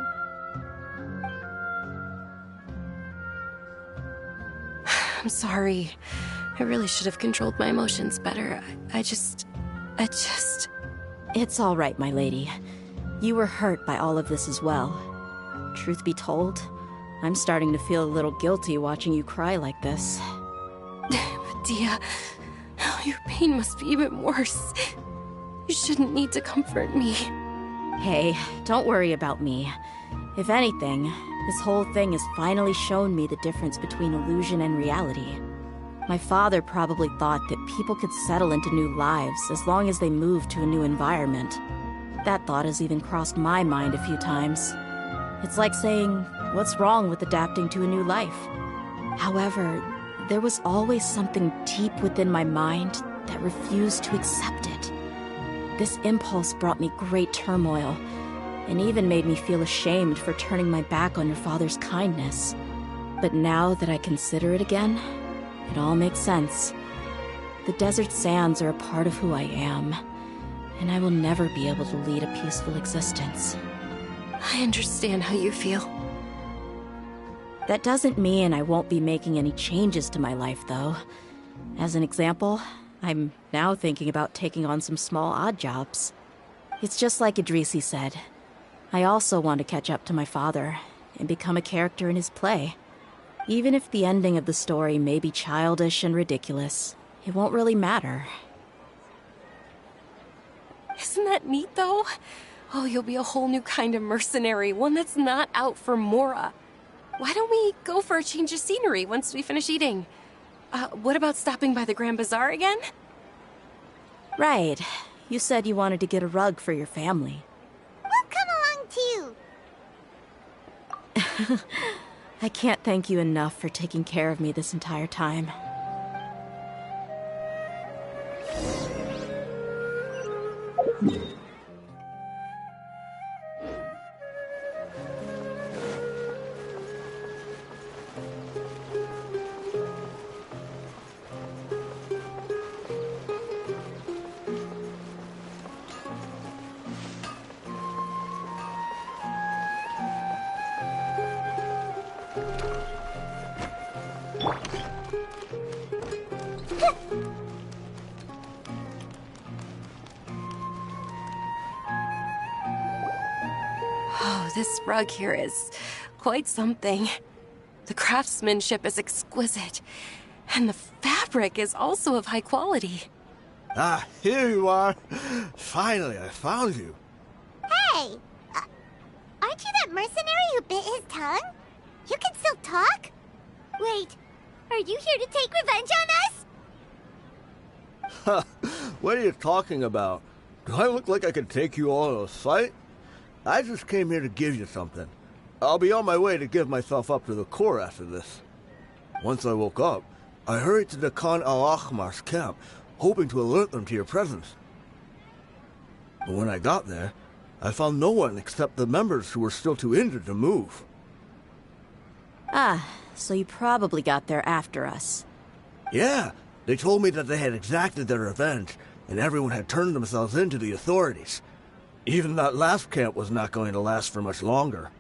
I'm sorry. I really should have controlled my emotions better. I just... It's all right, my lady. You were hurt by all of this as well. Truth be told, I'm starting to feel a little guilty watching you cry like this. Dia, your pain must be even worse. You shouldn't need to comfort me. Hey, don't worry about me. If anything, this whole thing has finally shown me the difference between illusion and reality. My father probably thought that people could settle into new lives as long as they moved to a new environment. That thought has even crossed my mind a few times. It's like saying, what's wrong with adapting to a new life? However, there was always something deep within my mind that refused to accept it. This impulse brought me great turmoil, and even made me feel ashamed for turning my back on your father's kindness. But now that I consider it again, it all makes sense. The desert sands are a part of who I am, and I will never be able to lead a peaceful existence. I understand how you feel. That doesn't mean I won't be making any changes to my life, though. As an example, I'm now thinking about taking on some small odd jobs. It's just like Idrisi said. I also want to catch up to my father and become a character in his play. Even if the ending of the story may be childish and ridiculous, it won't really matter. Isn't that neat, though? Oh, you'll be a whole new kind of mercenary, one that's not out for Mora. Why don't we go for a change of scenery once we finish eating? What about stopping by the Grand Bazaar again? Right. You said you wanted to get a rug for your family. We'll come along too. I can't thank you enough for taking care of me this entire time. Oh, this rug here is quite something. The craftsmanship is exquisite, and the fabric is also of high quality. Ah, here you are. Finally, I found you. Hey! Aren't you that mercenary who bit his tongue? You can still talk? Wait, are you here to take revenge on us? What are you talking about? Do I look like I could take you all in a fight? I just came here to give you something. I'll be on my way to give myself up to the Corps after this. Once I woke up, I hurried to the Khan al-Ahmar's camp, hoping to alert them to your presence. But when I got there, I found no one except the members who were still too injured to move. Ah, so you probably got there after us. Yeah, they told me that they had exacted their revenge, and everyone had turned themselves in to the authorities. Even that last camp was not going to last for much longer.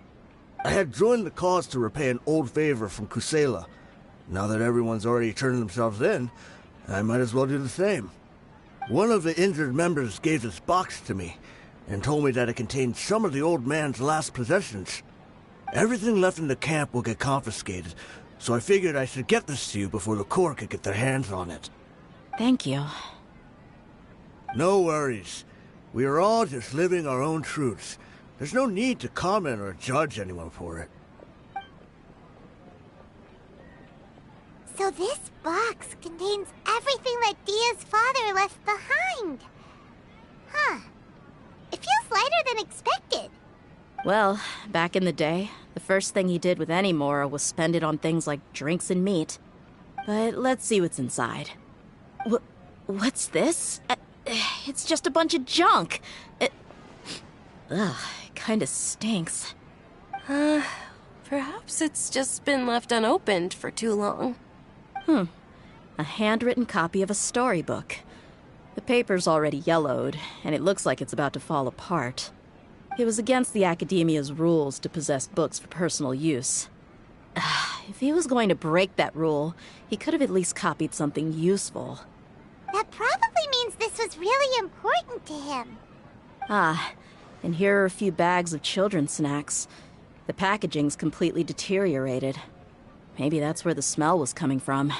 I had joined the cause to repay an old favor from Kusela. Now that everyone's already turned themselves in, I might as well do the same. One of the injured members gave this box to me, and told me that it contained some of the old man's last possessions. Everything left in the camp will get confiscated, so I figured I should get this to you before the Corps could get their hands on it. Thank you. No worries. We are all just living our own truths. There's no need to comment or judge anyone for it. So this box contains everything that Dia's father left behind. Huh. It feels lighter than expected. Well, back in the day, the first thing he did with any Mora was spend it on things like drinks and meat. But let's see what's inside. What's this? It's just a bunch of junk. Ugh, it kinda stinks. Perhaps it's just been left unopened for too long. A handwritten copy of a storybook. The paper's already yellowed, and it looks like it's about to fall apart. It was against the Academia's rules to possess books for personal use. If he was going to break that rule, he could have at least copied something useful. That probably means this was really important to him. Ah, and here are a few bags of children's snacks. The packaging's completely deteriorated. Maybe that's where the smell was coming from.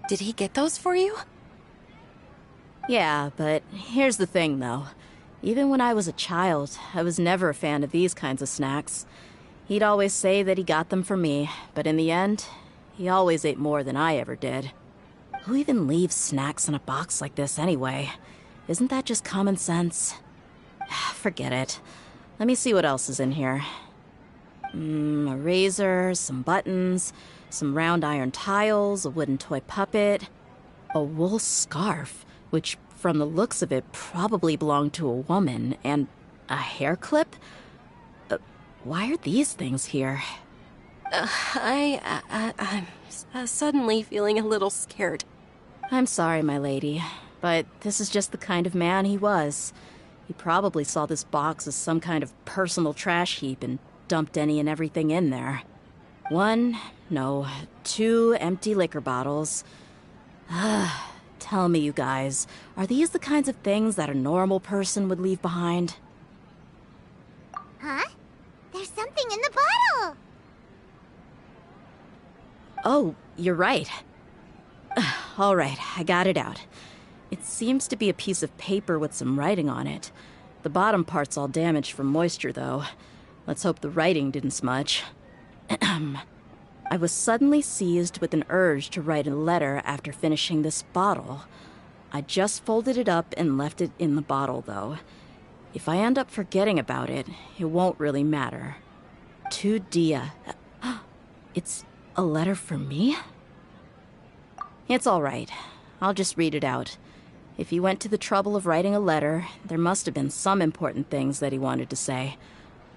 Did he get those for you? Yeah, but here's the thing, though. Even when I was a child, I was never a fan of these kinds of snacks. He'd always say that he got them for me, but in the end, he always ate more than I ever did. Who even leaves snacks in a box like this anyway? Isn't that just common sense? Forget it. Let me see what else is in here. A razor, some buttons, some round iron tiles, a wooden toy puppet, a wool scarf, which, from the looks of it, probably belonged to a woman, and a hair clip? Why are these things here? I'm suddenly feeling a little scared. I'm sorry, my lady, but this is just the kind of man he was. He probably saw this box as some kind of personal trash heap and dumped any and everything in there. 2 empty liquor bottles. Tell me, you guys, are these the kinds of things that a normal person would leave behind? Huh? There's something in the bottle! Oh, you're right. All right, I got it out. It seems to be a piece of paper with some writing on it. The bottom part's all damaged from moisture, though. Let's hope the writing didn't smudge. I was suddenly seized with an urge to write a letter after finishing this bottle. I just folded it up and left it in the bottle, though. If I end up forgetting about it, it won't really matter. To Dia. It's a letter for me? It's all right. I'll just read it out. If he went to the trouble of writing a letter, there must have been some important things that he wanted to say.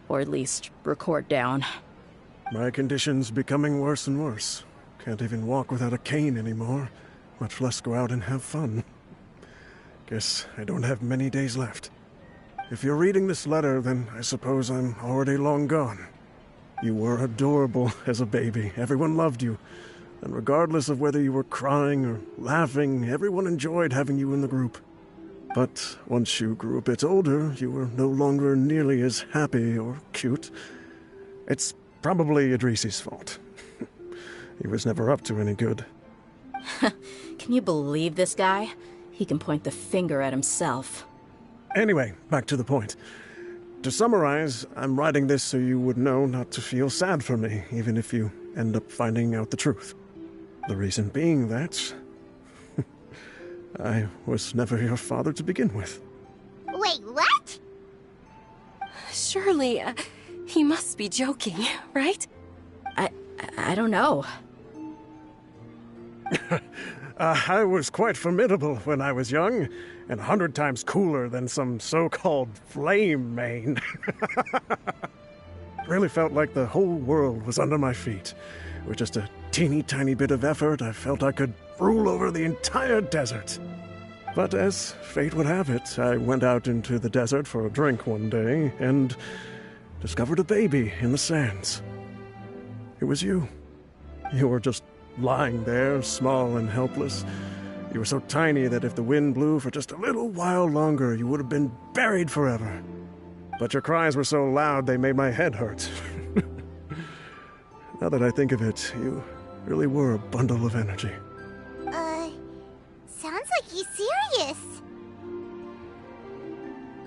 Or at least record down. My condition's becoming worse and worse. Can't even walk without a cane anymore, much less go out and have fun. Guess I don't have many days left. If you're reading this letter, then I suppose I'm already long gone. You were adorable as a baby. Everyone loved you. And regardless of whether you were crying or laughing, everyone enjoyed having you in the group. But once you grew a bit older, you were no longer nearly as happy or cute. It's probably Idrisi's fault. He was never up to any good. Can you believe this guy? He can point the finger at himself. Anyway, back to the point. To summarize, I'm writing this so you would know not to feel sad for me, even if you end up finding out the truth. The reason being that I was never your father to begin with. Wait, what? Surely, he must be joking, right? I don't know. I was quite formidable when I was young, and 100 times cooler than some so-called flame main. Really felt like the whole world was under my feet. With just a teeny tiny bit of effort, I felt I could rule over the entire desert. But as fate would have it, I went out into the desert for a drink one day, and discovered a baby in the sands. It was you. You were just lying there, small and helpless. You were so tiny that if the wind blew for just a little while longer, you would have been buried forever. But your cries were so loud they made my head hurt. Now that I think of it, you really were a bundle of energy. Sounds like he's serious.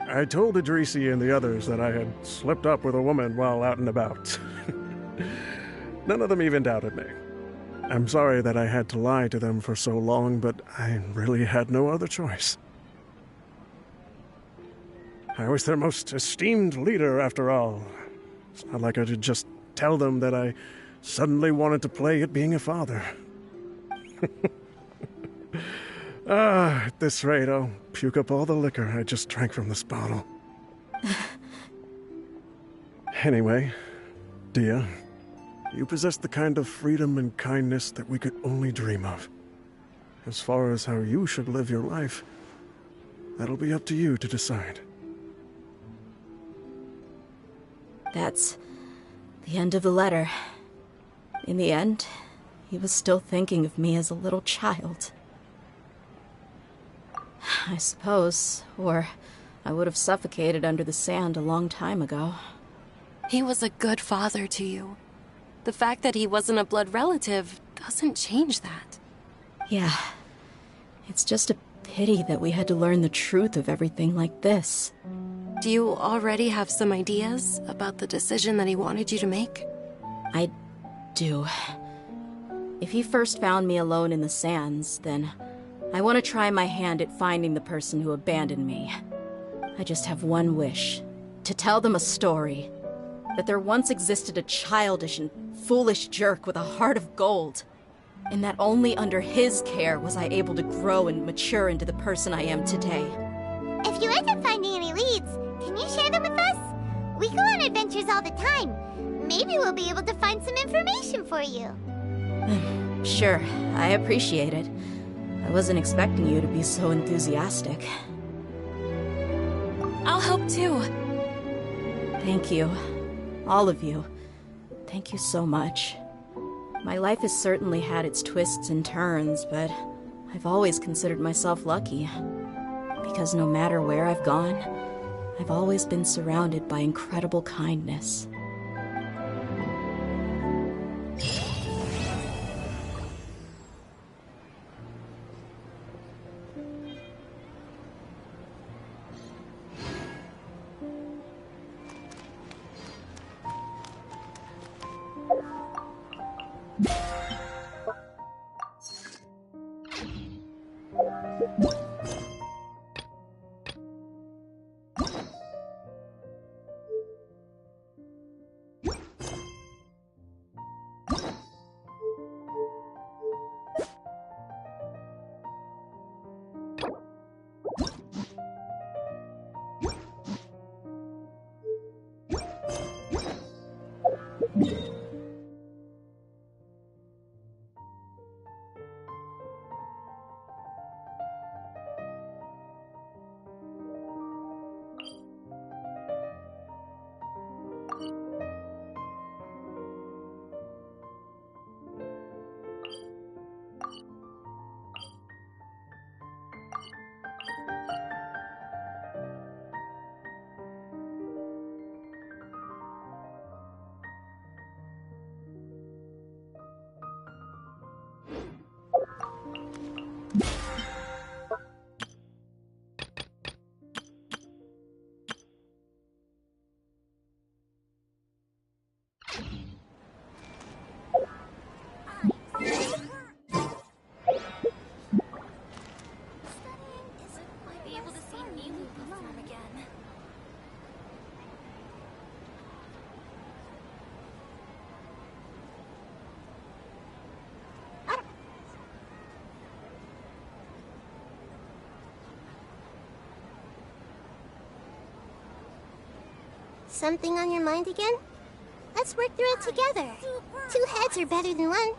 I told Idrisi and the others that I had slipped up with a woman while out and about. None of them even doubted me. I'm sorry that I had to lie to them for so long, but I really had no other choice. I was their most esteemed leader, after all. It's not like I could just tell them that I suddenly wanted to play at being a father. At this rate, I'll puke up all the liquor I just drank from this bottle. Anyway, Dia, you possess the kind of freedom and kindness that we could only dream of. As far as how you should live your life, that'll be up to you to decide. That's the end of the letter. In the end, he was still thinking of me as a little child. I suppose, or I would have suffocated under the sand a long time ago. He was a good father to you. The fact that he wasn't a blood relative doesn't change that. Yeah. It's just a pity that we had to learn the truth of everything like this. Do you already have some ideas about the decision that he wanted you to make? I do. If he first found me alone in the sands, then I want to try my hand at finding the person who abandoned me. I just have one wish. To tell them a story. That there once existed a childish and foolish jerk with a heart of gold. And that only under his care was I able to grow and mature into the person I am today. If you end up finding any leads, can you share them with us? We go on adventures all the time. Maybe we'll be able to find some information for you. Sure, I appreciate it. I wasn't expecting you to be so enthusiastic. I'll help too. Thank you. All of you. Thank you so much. My life has certainly had its twists and turns, but I've always considered myself lucky. Because no matter where I've gone, I've always been surrounded by incredible kindness. Something on your mind again? Let's work through it together. Two heads are better than one.